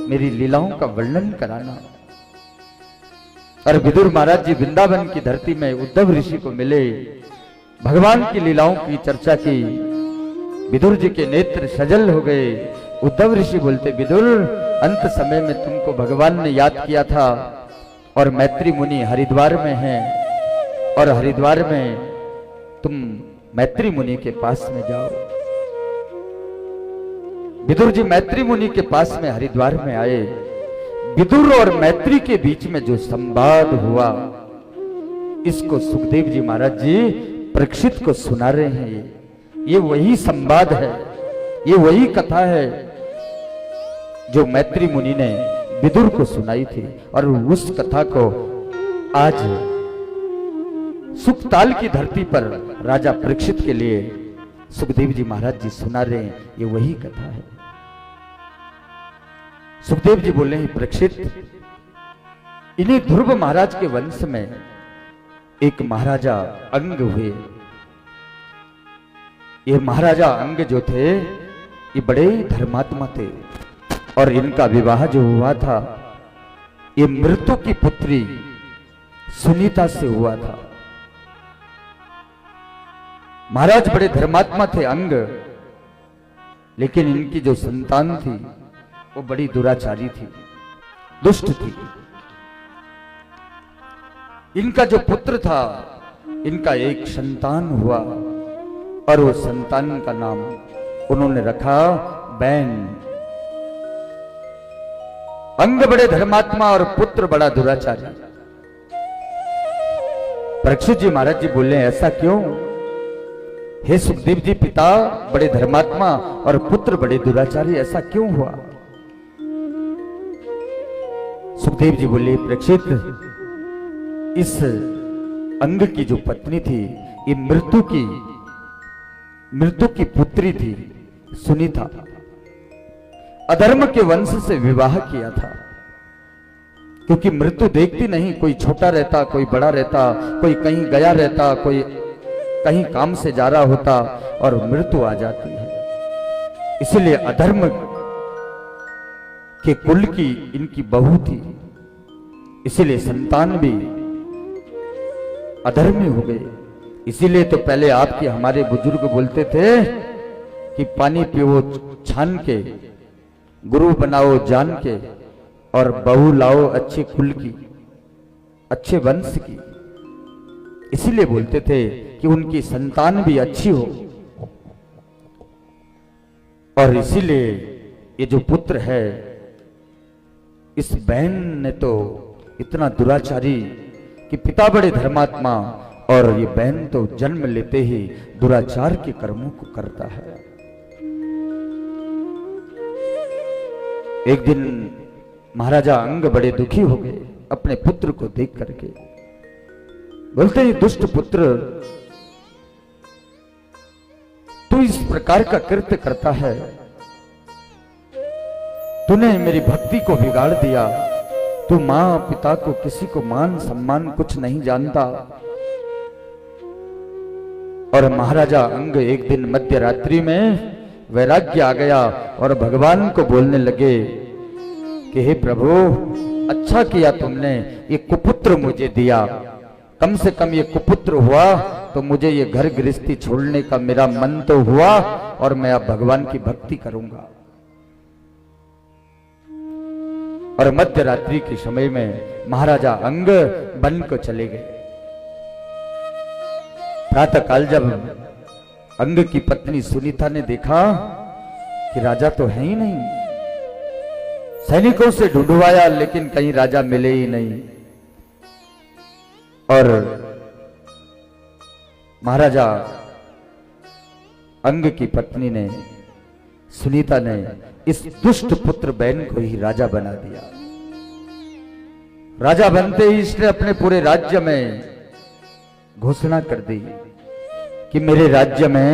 मेरी लीलाओं का वर्णन कराना। और विदुर महाराज जी वृंदावन की धरती में उद्धव ऋषि को मिले, भगवान की लीलाओं की चर्चा की। विदुर जी के नेत्र सजल हो गए। उद्धव ऋषि बोलते, विदुर, अंत समय में तुमको भगवान ने याद किया था, और मैत्री मुनि हरिद्वार में हैं, और हरिद्वार में तुम मैत्री मुनि के पास में जाओ। विदुर जी मैत्री मुनि के पास में हरिद्वार में आए। विदुर और मैत्री के बीच में जो संवाद हुआ, इसको सुखदेव जी महाराज जी परीक्षित को सुना रहे हैं। ये वही संवाद है, ये वही कथा है जो मैत्री मुनि ने विदुर को सुनाई थी। और उस कथा को आज सुखताल की धरती पर राजा परीक्षित के लिए सुखदेव जी महाराज जी सुना रहे हैं। ये वही कथा है। सुखदेव जी बोले, परीक्षित, इन्हीं ध्रुव महाराज के वंश में एक महाराजा अंग हुए। ये महाराजा अंग जो थे, ये बड़े धर्मात्मा थे, और इनका विवाह जो हुआ था, ये मृत्यु की पुत्री सुनीता से हुआ था। महाराज बड़े धर्मात्मा थे अंग, लेकिन इनकी जो संतान थी वो बड़ी दुराचारी थी, दुष्ट थी। इनका जो पुत्र था, इनका एक संतान हुआ, और वो संतान का नाम उन्होंने रखा बैन। अंग बड़े धर्मात्मा और पुत्र बड़ा दुराचारी। परीक्षित जी महाराज जी बोले, ऐसा क्यों? हे सुखदेव जी, पिता बड़े धर्मात्मा और पुत्र बड़े दुराचारी, ऐसा क्यों हुआ? सुखदेव जी बोले, परीक्षित, इस अंग की जो पत्नी थी, ये मृत्यु की पुत्री थी सुनीता। अधर्म के वंश से विवाह किया था, क्योंकि मृत्यु देखती नहीं, कोई छोटा रहता, कोई बड़ा रहता, कोई कहीं गया रहता, कोई कहीं काम से जा रहा होता, और मृत्यु आ जाती है। इसलिए अधर्म के कुल की इनकी बहू थी, इसीलिए संतान भी अधर्मी हो गए। इसीलिए तो पहले आपके हमारे बुजुर्ग बोलते थे कि पानी पियो छान के, गुरु बनाओ जान के, और बहू लाओ अच्छे कुल की, अच्छे वंश की। इसीलिए बोलते थे कि उनकी संतान भी अच्छी हो। और इसीलिए ये जो पुत्र है, इस बहन ने तो इतना दुराचारी कि पिता बड़े धर्मात्मा, और ये बहन तो जन्म लेते ही दुराचार के कर्मों को करता है। एक दिन महाराजा अंग बड़े दुखी हो गए। अपने पुत्र को देख करके। बोलते हैं दुष्ट पुत्र, तू इस प्रकार का कृत्य करता है, तूने मेरी भक्ति को बिगाड़ दिया। तू मां पिता को, किसी को मान सम्मान कुछ नहीं जानता। और महाराजा अंग एक दिन मध्य रात्रि में वैराग्य आ गया और भगवान को बोलने लगे कि हे प्रभु, अच्छा किया तुमने, ये कुपुत्र मुझे दिया। कम से कम ये कुपुत्र हुआ तो मुझे ये घर गृहस्थी छोड़ने का मेरा मन तो हुआ और मैं अब भगवान की भक्ति करूंगा। और मध्य रात्रि के समय में महाराजा अंग वन को चले गए। प्रातः काल जब अंग की पत्नी सुनीता ने देखा कि राजा तो है ही नहीं, सैनिकों से ढूंढवाया लेकिन कहीं राजा मिले ही नहीं। और महाराजा अंग की पत्नी ने, सुनीता ने, इस दुष्ट पुत्र बहन को ही राजा बना दिया। राजा बनते ही इसने अपने पूरे राज्य में घोषणा कर दी कि मेरे राज्य में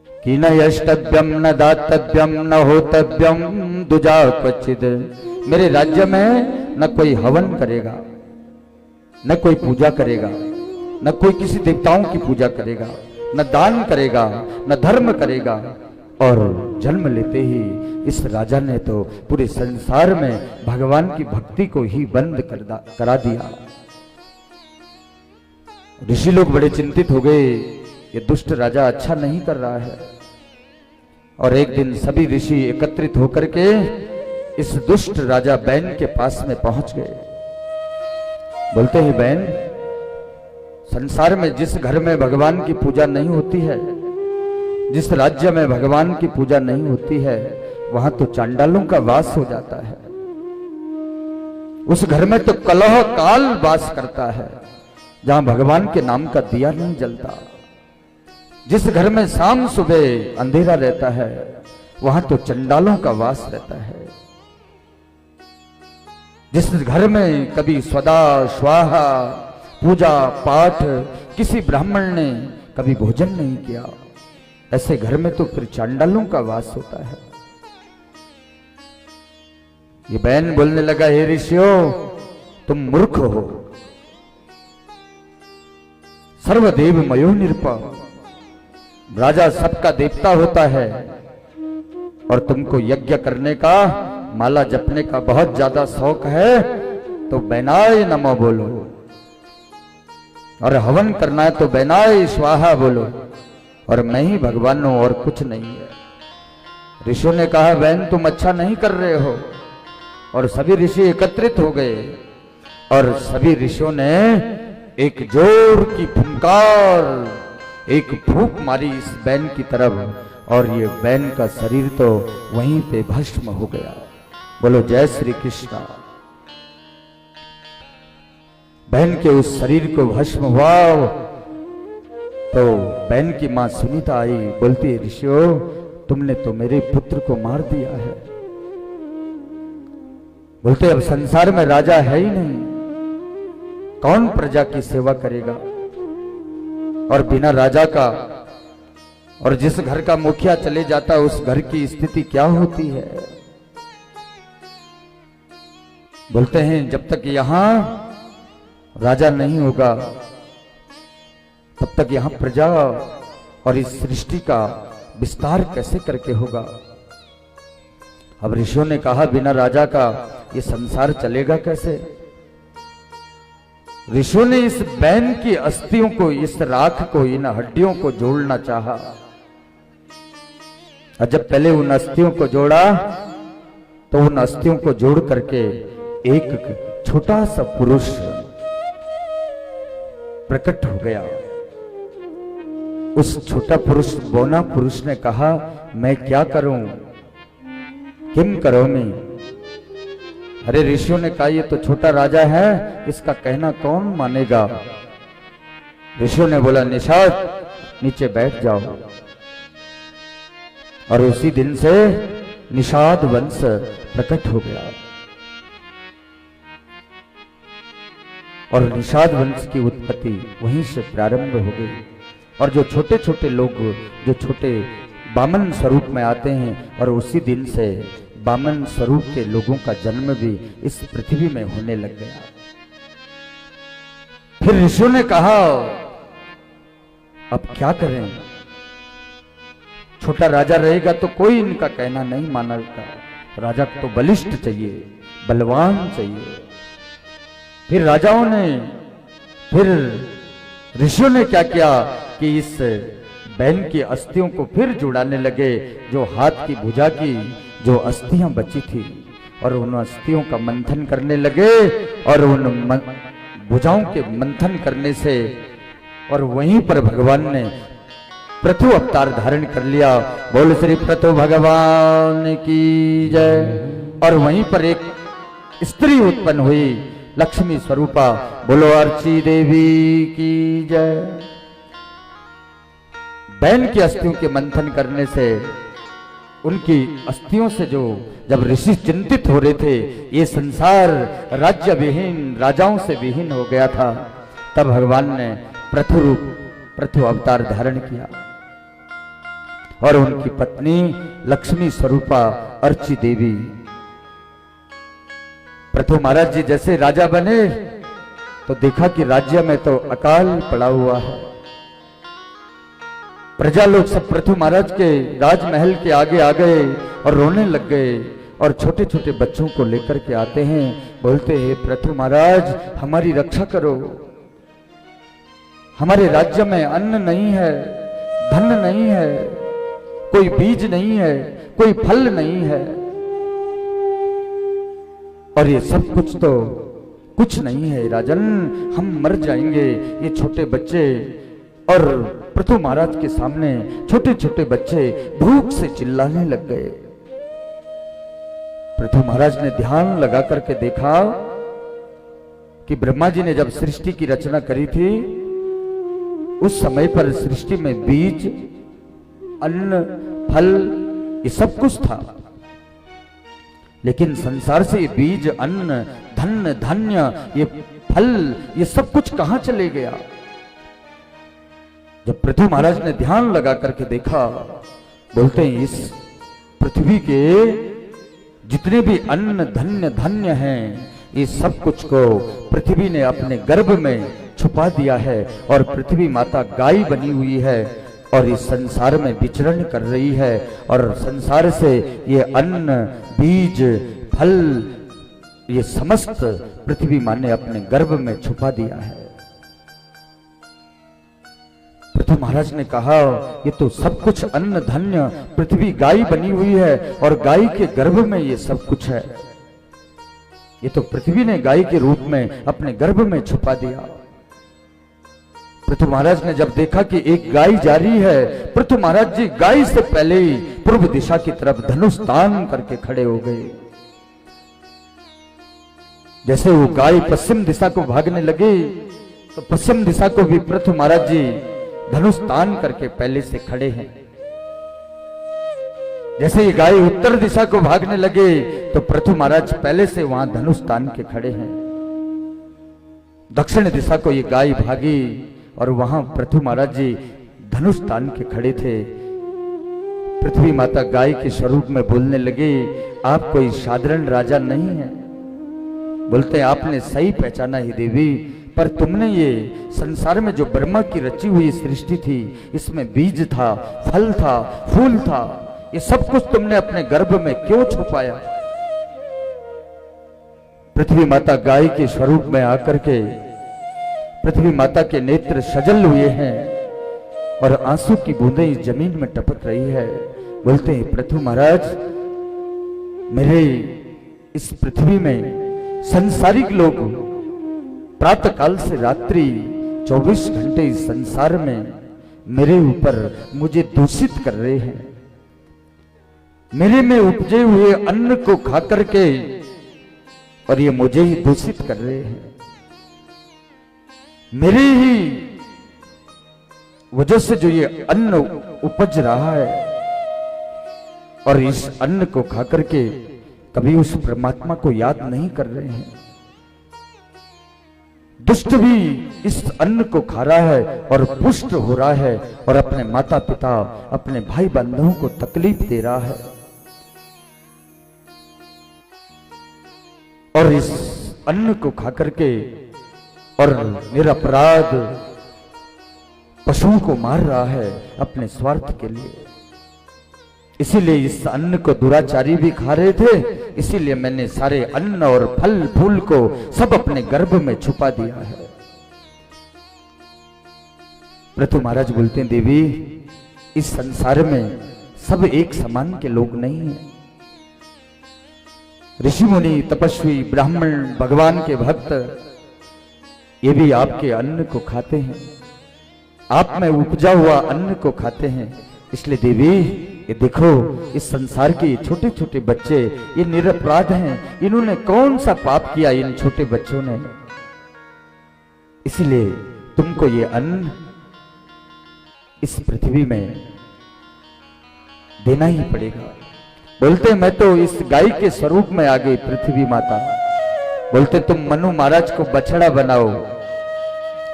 कि न यष्टव्यम न दातव्यम न होतव्यम दुजा क्वचिद। मेरे राज्य में न कोई हवन करेगा, न कोई पूजा करेगा, न कोई किसी देवताओं की पूजा करेगा, न दान करेगा, न धर्म करेगा। और जन्म लेते ही इस राजा ने तो पूरे संसार में भगवान की भक्ति को ही बंद करा दिया। ऋषि लोग बड़े चिंतित हो गए, ये दुष्ट राजा अच्छा नहीं कर रहा है। और एक दिन सभी ऋषि एकत्रित होकर के इस दुष्ट राजा बैन के पास में पहुंच गए। बोलते हैं बैन, संसार में जिस घर में भगवान की पूजा नहीं होती है, जिस राज्य में भगवान की पूजा नहीं होती है, वहां तो चांडालों का वास हो जाता है। उस घर में तो कलह काल वास करता है, जहां भगवान के नाम का दिया नहीं जलता। जिस घर में शाम सुबह अंधेरा रहता है, वहां तो चंडालों का वास रहता है। जिस घर में कभी स्वदा स्वाहा पूजा पाठ किसी ब्राह्मण ने कभी भोजन नहीं किया, ऐसे घर में तो फिर चांडालों का वास होता है। ये बहन बोलने लगा, हे ऋषियों, तुम मूर्ख हो। सर्वदेव मयो निरपा, राजा सबका देवता होता है और तुमको यज्ञ करने का, माला जपने का बहुत ज्यादा शौक है, तो बैनाय नमो बोलो। और हवन करना है तो बैनाय स्वाहा बोलो। और मैं ही भगवान हूं और कुछ नहीं है। ऋषियों ने कहा, बहन तुम अच्छा नहीं कर रहे हो। और सभी ऋषि एकत्रित हो गए और सभी ऋषियों ने एक जोर की फुंकार, एक फूंक मारी इस बैन की तरफ और ये बैन का शरीर तो वहीं पे भस्म हो गया। बोलो जय श्री कृष्ण। बहन के उस शरीर को भस्म हुआ तो बहन की मां सुनीता आई, बोलती है, ऋषियों, तुमने तो मेरे पुत्र को मार दिया है। बोलते अब संसार में राजा है ही नहीं, कौन प्रजा की सेवा करेगा। और बिना राजा का, और जिस घर का मुखिया चले जाता उस घर की स्थिति क्या होती है। बोलते हैं जब तक यहां राजा नहीं होगा तब तक यहां प्रजा और इस सृष्टि का विस्तार कैसे करके होगा। अब ऋषियों ने कहा, बिना राजा का ये संसार चलेगा कैसे। ऋषियों ने इस बैन की अस्थियों को, इस राख को, इन हड्डियों को जोड़ना चाहा। और जब पहले उन अस्थियों को जोड़ा तो उन अस्थियों को जोड़ करके एक छोटा सा पुरुष प्रकट हो गया। उस छोटा पुरुष, बौना पुरुष ने कहा, मैं क्या करूं, किम करोमि। अरे ऋषियों ने कहा, ये तो छोटा राजा है, इसका कहना कौन मानेगा। ऋषियों ने बोला, निषाद नीचे बैठ जाओ। और उसी दिन से निषाद वंश प्रकट हो गया। और निषाद वंश की उत्पत्ति वहीं से प्रारंभ हो गई। और जो छोटे छोटे लोग जो छोटे बामन स्वरूप में आते हैं, और उसी दिन से बामन स्वरूप के लोगों का जन्म भी इस पृथ्वी में होने लग गया। फिर ऋषियों ने कहा अब क्या करें, छोटा राजा रहेगा तो कोई इनका कहना नहीं मानेगा, राजा को तो बलिष्ठ चाहिए, बलवान चाहिए। फिर राजाओं ने, फिर ऋषियों ने क्या किया कि इस बैन की अस्थियों को फिर जुड़ाने लगे, जो हाथ की भुजा की जो अस्थियां बची थी, और उन अस्थियों का मंथन करने लगे। और उन भुजाओं के मंथन करने से, और वहीं पर भगवान ने पृथु अवतार धारण कर लिया। बोल श्री पृथु भगवान की जय। और वहीं पर एक स्त्री उत्पन्न हुई, लक्ष्मी स्वरूपा। बोलो अर्ची देवी की जय। बैन की अस्थियों के मंथन करने से, उनकी अस्थियों से जो जब ऋषि चिंतित हो रहे थे, ये संसार राज्य विहीन, राजाओं से विहीन हो गया था, तब भगवान ने पृथु अवतार धारण किया। और उनकी पत्नी लक्ष्मी स्वरूपा अर्ची देवी। पृथु महाराज जी जैसे राजा बने तो देखा कि राज्य में तो अकाल पड़ा हुआ है। प्रजा लोग सब पृथु महाराज के राजमहल के आगे आ गए और रोने लग गए, और छोटे छोटे बच्चों को लेकर के आते हैं, बोलते हैं पृथु महाराज हमारी रक्षा करो, हमारे राज्य में अन्न नहीं है, धन नहीं है, कोई बीज नहीं है, कोई फल नहीं है, और ये सब कुछ तो कुछ नहीं है राजन, हम मर जाएंगे। ये छोटे बच्चे, और पृथु महाराज के सामने छोटे छोटे बच्चे भूख से चिल्लाने लग गए। पृथु महाराज ने ध्यान लगा करके देखा कि ब्रह्मा जी ने जब सृष्टि की रचना करी थी, उस समय पर सृष्टि में बीज, अन्न, फल ये सब कुछ था, लेकिन संसार से ये बीज, अन्न, धन, धान्य, ये फल, ये सब कुछ कहां चले गया। जब पृथु महाराज ने ध्यान लगा करके देखा, बोलते हैं इस पृथ्वी के जितने भी अन्न, धन्य, धान्य हैं, ये सब कुछ को पृथ्वी ने अपने गर्भ में छुपा दिया है, और पृथ्वी माता गाय बनी हुई है और इस संसार में विचरण कर रही है, और संसार से ये अन्न, बीज, फल, ये समस्त पृथ्वी माँ ने अपने गर्भ में छुपा दिया है। पृथु महाराज ने कहा ये तो सब कुछ अन्न, धन्य, पृथ्वी गाय बनी हुई है, और गाय के गर्भ में ये सब कुछ है, ये तो पृथ्वी ने गाय के रूप में अपने गर्भ में छुपा दिया। पृथु महाराज ने जब देखा कि एक गाय जा रही है, पृथु महाराज जी गाय से पहले ही पूर्व दिशा की तरफ धनुष तान करके खड़े हो गए। जैसे वो गाय पश्चिम दिशा को भागने लगी, तो पश्चिम दिशा को भी पृथु महाराज जी धनुष तान करके पहले से खड़े हैं। जैसे ये गाय उत्तर दिशा को भागने लगे, तो पृथु महाराज पहले से वहां धनुष तान के खड़े हैं। दक्षिण दिशा को ये गाय भागी, और वहां पृथु महाराज जी धनुष तान के खड़े थे। पृथ्वी माता गाय के स्वरूप में बोलने लगे, आप कोई साधारण राजा नहीं है। बोलते आपने सही पहचाना ही देवी, पर तुमने ये संसार में जो ब्रह्मा की रची हुई सृष्टि थी, इसमें बीज था, फल था, फूल था, ये सब कुछ तुमने अपने गर्भ में क्यों छुपाया। पृथ्वी माता गाय के स्वरूप में आकर के पृथ्वी माता के नेत्र सजल हुए हैं, और आंसू की बूंदें इस जमीन में टपक रही है। बोलते हैं पृथु महाराज, मेरे इस पृथ्वी में संसारिक लोग प्रातः काल से रात्रि 24 घंटे इस संसार में मेरे ऊपर मुझे दूषित कर रहे हैं। मेरे में उपजे हुए अन्न को खा करके, और ये मुझे ही दूषित कर रहे हैं। मेरे ही वजह से जो ये अन्न उपज रहा है, और इस अन्न को खा करके कभी उस परमात्मा को याद नहीं कर रहे हैं। दुष्ट भी इस अन्न को खा रहा है और पुष्ट हो रहा है और अपने माता पिता, अपने भाई बंधुओं को तकलीफ दे रहा है। और इस अन्न को खा करके और निरपराध पशुओं को मार रहा है अपने स्वार्थ के लिए। इसीलिए इस अन्न को दुराचारी भी खा रहे थे, इसीलिए मैंने सारे अन्न और फल फूल को सब अपने गर्भ में छुपा दिया है। पृथु महाराज बोलते हैं, देवी इस संसार में सब एक समान के लोग नहीं हैं। ऋषि मुनि, तपस्वी, ब्राह्मण, भगवान के भक्त, ये भी आपके अन्न को खाते हैं, आप में उपजा हुआ अन्न को खाते हैं। इसलिए देवी ये देखो, इस संसार के छोटे छोटे बच्चे ये निरपराध हैं, इन्होंने कौन सा पाप किया इन छोटे बच्चों ने, इसलिए तुमको ये अन्न इस पृथ्वी में देना ही पड़ेगा। बोलते मैं तो इस गाय के स्वरूप में आ गई पृथ्वी माता। बोलते तुम मनु महाराज को बछड़ा बनाओ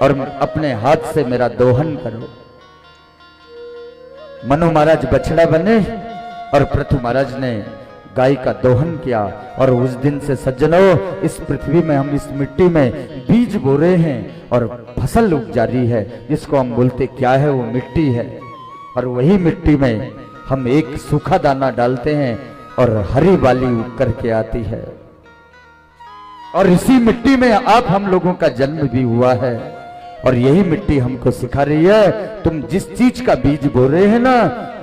और अपने हाथ से मेरा दोहन करो। मनु महाराज बछड़ा बने और पृथु महाराज ने गाय का दोहन किया। और उस दिन से सज्जनों, इस पृथ्वी में हम इस मिट्टी में बीज बो रहे हैं और फसल उग जा रही है, जिसको हम बोलते क्या है, वो मिट्टी है। और वही मिट्टी में हम एक सूखा दाना डालते हैं और हरी बाली उग करके आती है। और इसी मिट्टी में आप हम लोगों का जन्म भी हुआ है। और यही मिट्टी हमको सिखा रही है, तुम जिस चीज का बीज बो रहे हैं ना,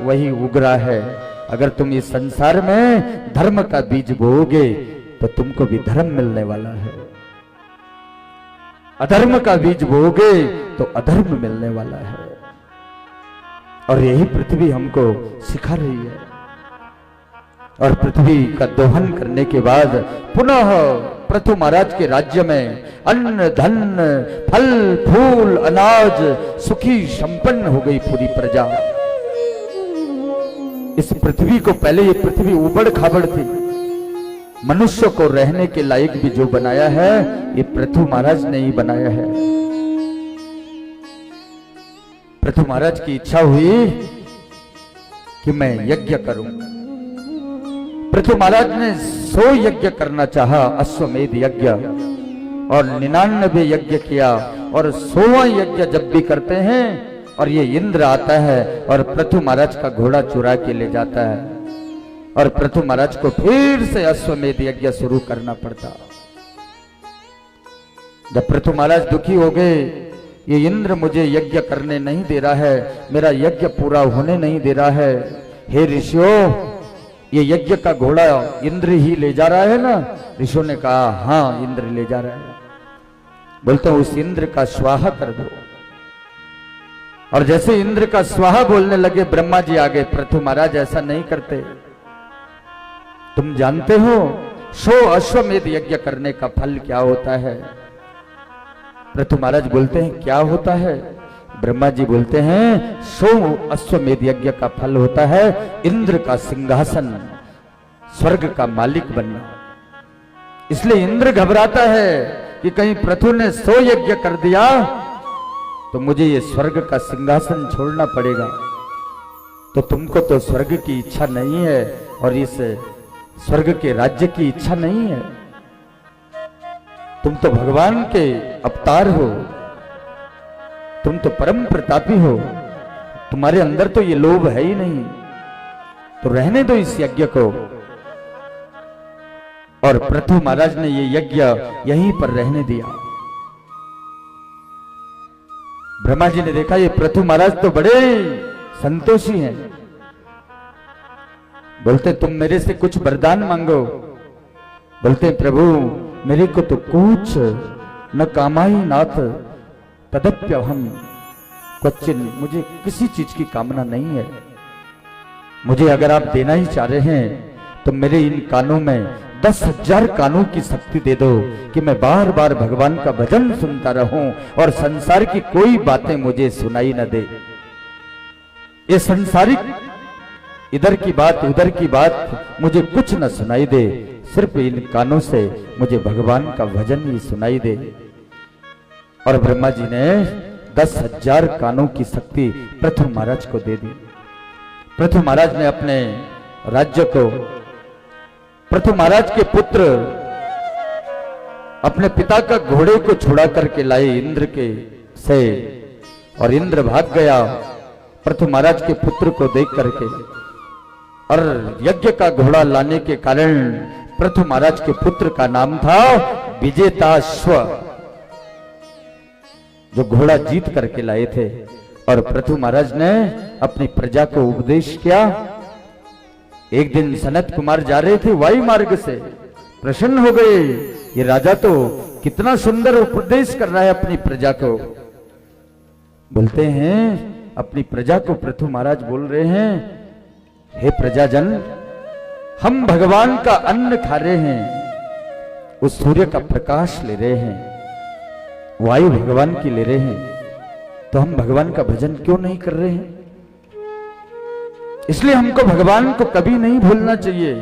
वही उग रहा है। अगर तुम इस संसार में धर्म का बीज बोओगे तो तुमको भी धर्म मिलने वाला है, अधर्म का बीज बोओगे तो अधर्म मिलने वाला है। और यही पृथ्वी हमको सिखा रही है। और पृथ्वी का दोहन करने के बाद पुनः पृथु महाराज के राज्य में अन्न धन फल फूल अनाज सुखी संपन्न हो गई पूरी प्रजा। इस पृथ्वी को, पहले ये पृथ्वी उबड़ खाबड़ थी, मनुष्य को रहने के लायक भी जो बनाया है ये पृथु महाराज ने ही बनाया है। पृथु महाराज की इच्छा हुई कि मैं यज्ञ करूं। पृथु महाराज ने 100 यज्ञ करना चाहा, अश्वमेध यज्ञ, और 99 यज्ञ किया। और 100वां यज्ञ जब भी करते हैं और ये इंद्र आता है और पृथु महाराज का घोड़ा चुरा के ले जाता है और पृथु महाराज को फिर से अश्वमेध यज्ञ शुरू करना पड़ता। जब पृथु महाराज दुखी हो गए, ये इंद्र मुझे यज्ञ करने नहीं दे रहा है, मेरा यज्ञ पूरा होने नहीं दे रहा है, हे ऋषियों ये यज्ञ का घोड़ा इंद्र ही ले जा रहा है ना? ऋषियों ने कहा हाँ इंद्र ले जा रहा है। बोलते उस इंद्र का स्वाहा कर दो। और जैसे इंद्र का स्वाहा बोलने लगे, ब्रह्मा जी आ गए। पृथु महाराज ऐसा नहीं करते, तुम जानते हो 100 अश्वमेध यज्ञ करने का फल क्या होता है? पृथु महाराज बोलते हैं क्या होता है? ब्रह्मा जी बोलते हैं 100 अश्वमेध यज्ञ का फल होता है इंद्र का सिंहासन, स्वर्ग का मालिक बनना। इसलिए इंद्र घबराता है कि कहीं पृथु ने 100 यज्ञ कर दिया तो मुझे ये स्वर्ग का सिंहासन छोड़ना पड़ेगा। तो तुमको तो स्वर्ग की इच्छा नहीं है और इस स्वर्ग के राज्य की इच्छा नहीं है। तुम तो भगवान के अवतार हो, तुम तो परम प्रतापी हो, तुम्हारे अंदर तो ये लोभ है ही नहीं, तो रहने दो इस यज्ञ को। और पृथु महाराज ने ये यज्ञ यहीं पर रहने दिया। ब्रह्मा जी ने देखा ये पृथु महाराज तो बड़े संतोषी हैं। बोलते तुम मेरे से कुछ वरदान मांगो। बोलते प्रभु मेरे को तो कुछ न कामाई नाथ तदप्य हम क्वचिन, मुझे किसी चीज की कामना नहीं है। मुझे अगर आप देना ही चाह रहे हैं तो मेरे इन कानों में 10,000 कानों की शक्ति दे दो कि मैं बार बार भगवान का भजन सुनता रहूं और संसार की कोई बातें मुझे सुनाई न दे। ये संसारिक इधर की बात उधर की बात मुझे कुछ न सुनाई दे, सिर्फ इन कानों से मुझे भगवान का भजन ही सुनाई दे। और ब्रह्मा जी ने 10,000 कानों की शक्ति पृथु महाराज को दे दी। पृथु महाराज ने अपने राज्य को, पृथु महाराज के पुत्र अपने पिता का घोड़े को छुड़ा करके लाए इंद्र के से, और इंद्र भाग गया पृथु महाराज के पुत्र को देख करके। और यज्ञ का घोड़ा लाने के कारण पृथु महाराज के पुत्र का नाम था विजेताश्व, जो घोड़ा जीत करके लाए थे। और पृथु महाराज ने अपनी प्रजा को उपदेश किया। एक दिन सनत कुमार जा रहे थे वायु मार्ग से, प्रसन्न हो गए, ये राजा तो कितना सुंदर उपदेश कर रहा है अपनी प्रजा को। बोलते हैं अपनी प्रजा को पृथु महाराज बोल रहे हैं, हे प्रजाजन, हम भगवान का अन्न खा रहे हैं, उस सूर्य का प्रकाश ले रहे हैं, वायु भगवान की ले रहे हैं, तो हम भगवान का भजन क्यों नहीं कर रहे हैं? इसलिए हमको भगवान को कभी नहीं भूलना चाहिए,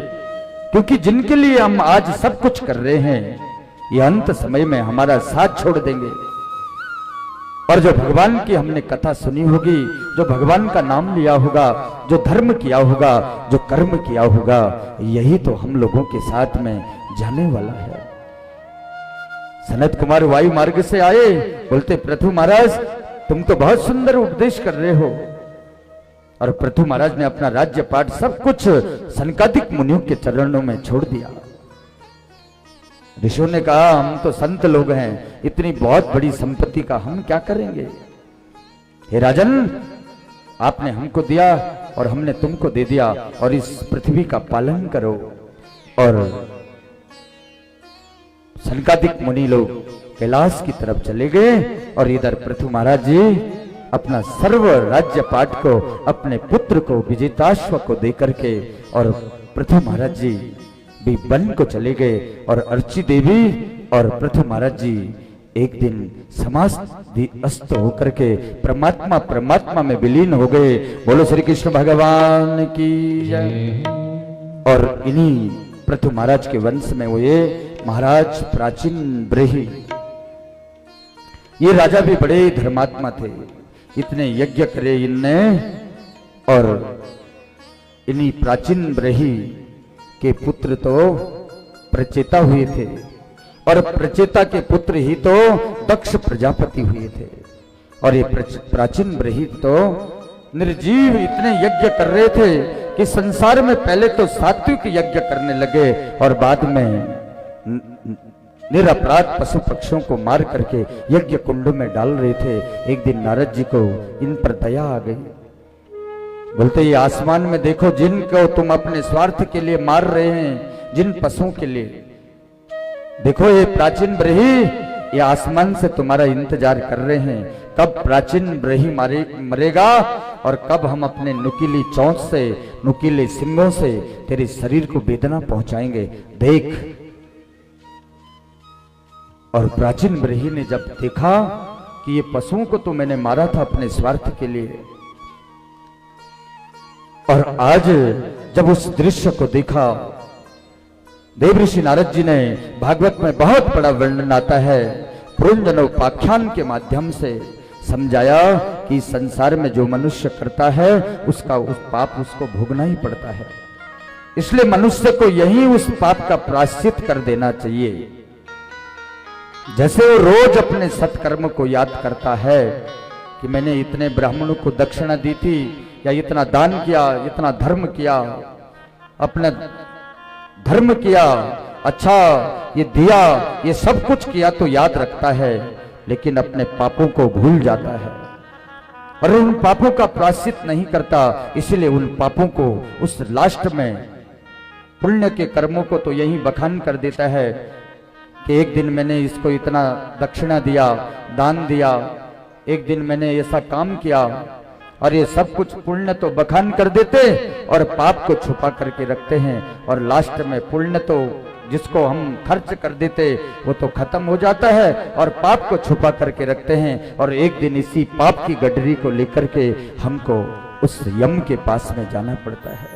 क्योंकि जिनके लिए हम आज सब कुछ कर रहे हैं, ये अंत समय में हमारा साथ छोड़ देंगे। और जो भगवान की हमने कथा सुनी होगी, जो भगवान का नाम लिया होगा, जो धर्म किया होगा, जो कर्म किया होगा, यही तो हम लोगों के साथ में जाने वाला है। सनत कुमार वायु मार्ग से आए, बोलते पृथु महाराज तुम तो बहुत सुंदर उपदेश कर रहे हो। और पृथु महाराज ने अपना राज्य पाठ सब कुछ सनकादिक मुनियों के चरणों में छोड़ दिया। ऋषियों ने कहा हम तो संत लोग हैं, इतनी बहुत बड़ी संपत्ति का हम क्या करेंगे? हे राजन, आपने हमको दिया और हमने तुमको दे दिया, और इस पृथ्वी का पालन करो। और सनकादिक मुनि लोग कैलाश की तरफ चले गए, और इधर पृथु महाराज जी अपना सर्व राज्य पाठ को अपने पुत्र को विजेताश्व को देकर के, और पृथु महाराज जी भी वन को चले गए। और अर्ची देवी और पृथु महाराज जी एक दिन समाधि अस्त होकर के परमात्मा में विलीन हो गए। बोलो श्री कृष्ण भगवान की जय। और इन्हीं पृथु महाराज के वंश में हुए महाराज प्राचीन ब्रही, ये राजा भी बड़े धर्मात्मा थे, इतने यज्ञ करे इनने। और इन्हीं प्राचीन ब्रही के पुत्र तो प्रचेता हुए थे, और प्रचेता के पुत्र ही तो दक्ष प्रजापति हुए थे। और ये प्राचीन ब्रही तो निर्जीव इतने यज्ञ कर रहे थे कि संसार में पहले तो सात्विक यज्ञ करने लगे, और बाद में निरपराध पशु पक्षियों को मार करके यज्ञ कुंड में डाल रहे थे। एक दिन नारद जी को इन पर दया आ गई। बोलते ये आसमान में देखो, जिनको तुम अपने स्वार्थ के लिए मार रहे हैं, जिन पशुओं के लिए, देखो ये प्राचीन ब्रही ये आसमान से तुम्हारा इंतजार कर रहे हैं, कब प्राचीन ब्रही मरेगा और कब हम अपने नुकीली चोंच से, नुकीले सिंगों से तेरे शरीर को वेदना पहुंचाएंगे, देख। और प्राचीन ब्रही ने जब देखा कि ये पशुओं को तो मैंने मारा था अपने स्वार्थ के लिए, और आज जब उस दृश्य को देखा, देवऋषि नारद जी ने भागवत में बहुत बड़ा वर्णन आता है, पुरंजनोपाख्यान के माध्यम से समझाया कि संसार में जो मनुष्य करता है उसका उस पाप उसको भोगना ही पड़ता है। इसलिए मनुष्य को यही उस पाप का प्रायश्चित कर देना चाहिए। जैसे वो रोज अपने सत्कर्म को याद करता है कि मैंने इतने ब्राह्मणों को दक्षिणा दी थी, या इतना दान किया, इतना धर्म किया, अपना धर्म किया, अच्छा ये दिया, ये सब कुछ किया, तो याद रखता है, लेकिन अपने पापों को भूल जाता है और उन पापों का प्रायश्चित नहीं करता। इसलिए उन पापों को उस लास्ट में पुण्य के कर्मों को तो यही बखान कर देता है कि एक दिन मैंने इसको इतना दक्षिणा दिया, दान दिया, एक दिन मैंने ऐसा काम किया, और ये सब कुछ पुण्य तो बखान कर देते और पाप को छुपा करके रखते हैं। और लास्ट में पुण्य तो जिसको हम खर्च कर देते वो तो खत्म हो जाता है, और पाप को छुपा करके रखते हैं, और एक दिन इसी पाप की गडरी को लेकर के हमको उस यम के पास में जाना पड़ता है।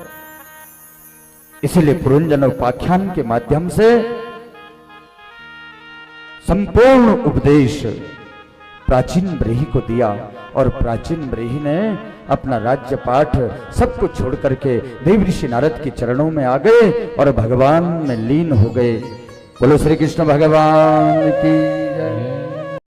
इसीलिए पुरंजनोपाख्यान के माध्यम से संपूर्ण उपदेश प्राचीन ब्रीही को दिया और प्राचीन ब्रीही ने अपना राज्य पाठ सब कुछ छोड़ करके देव ऋषि नारद के चरणों में आ गए और भगवान में लीन हो गए। बोलो श्री कृष्ण भगवान की जय।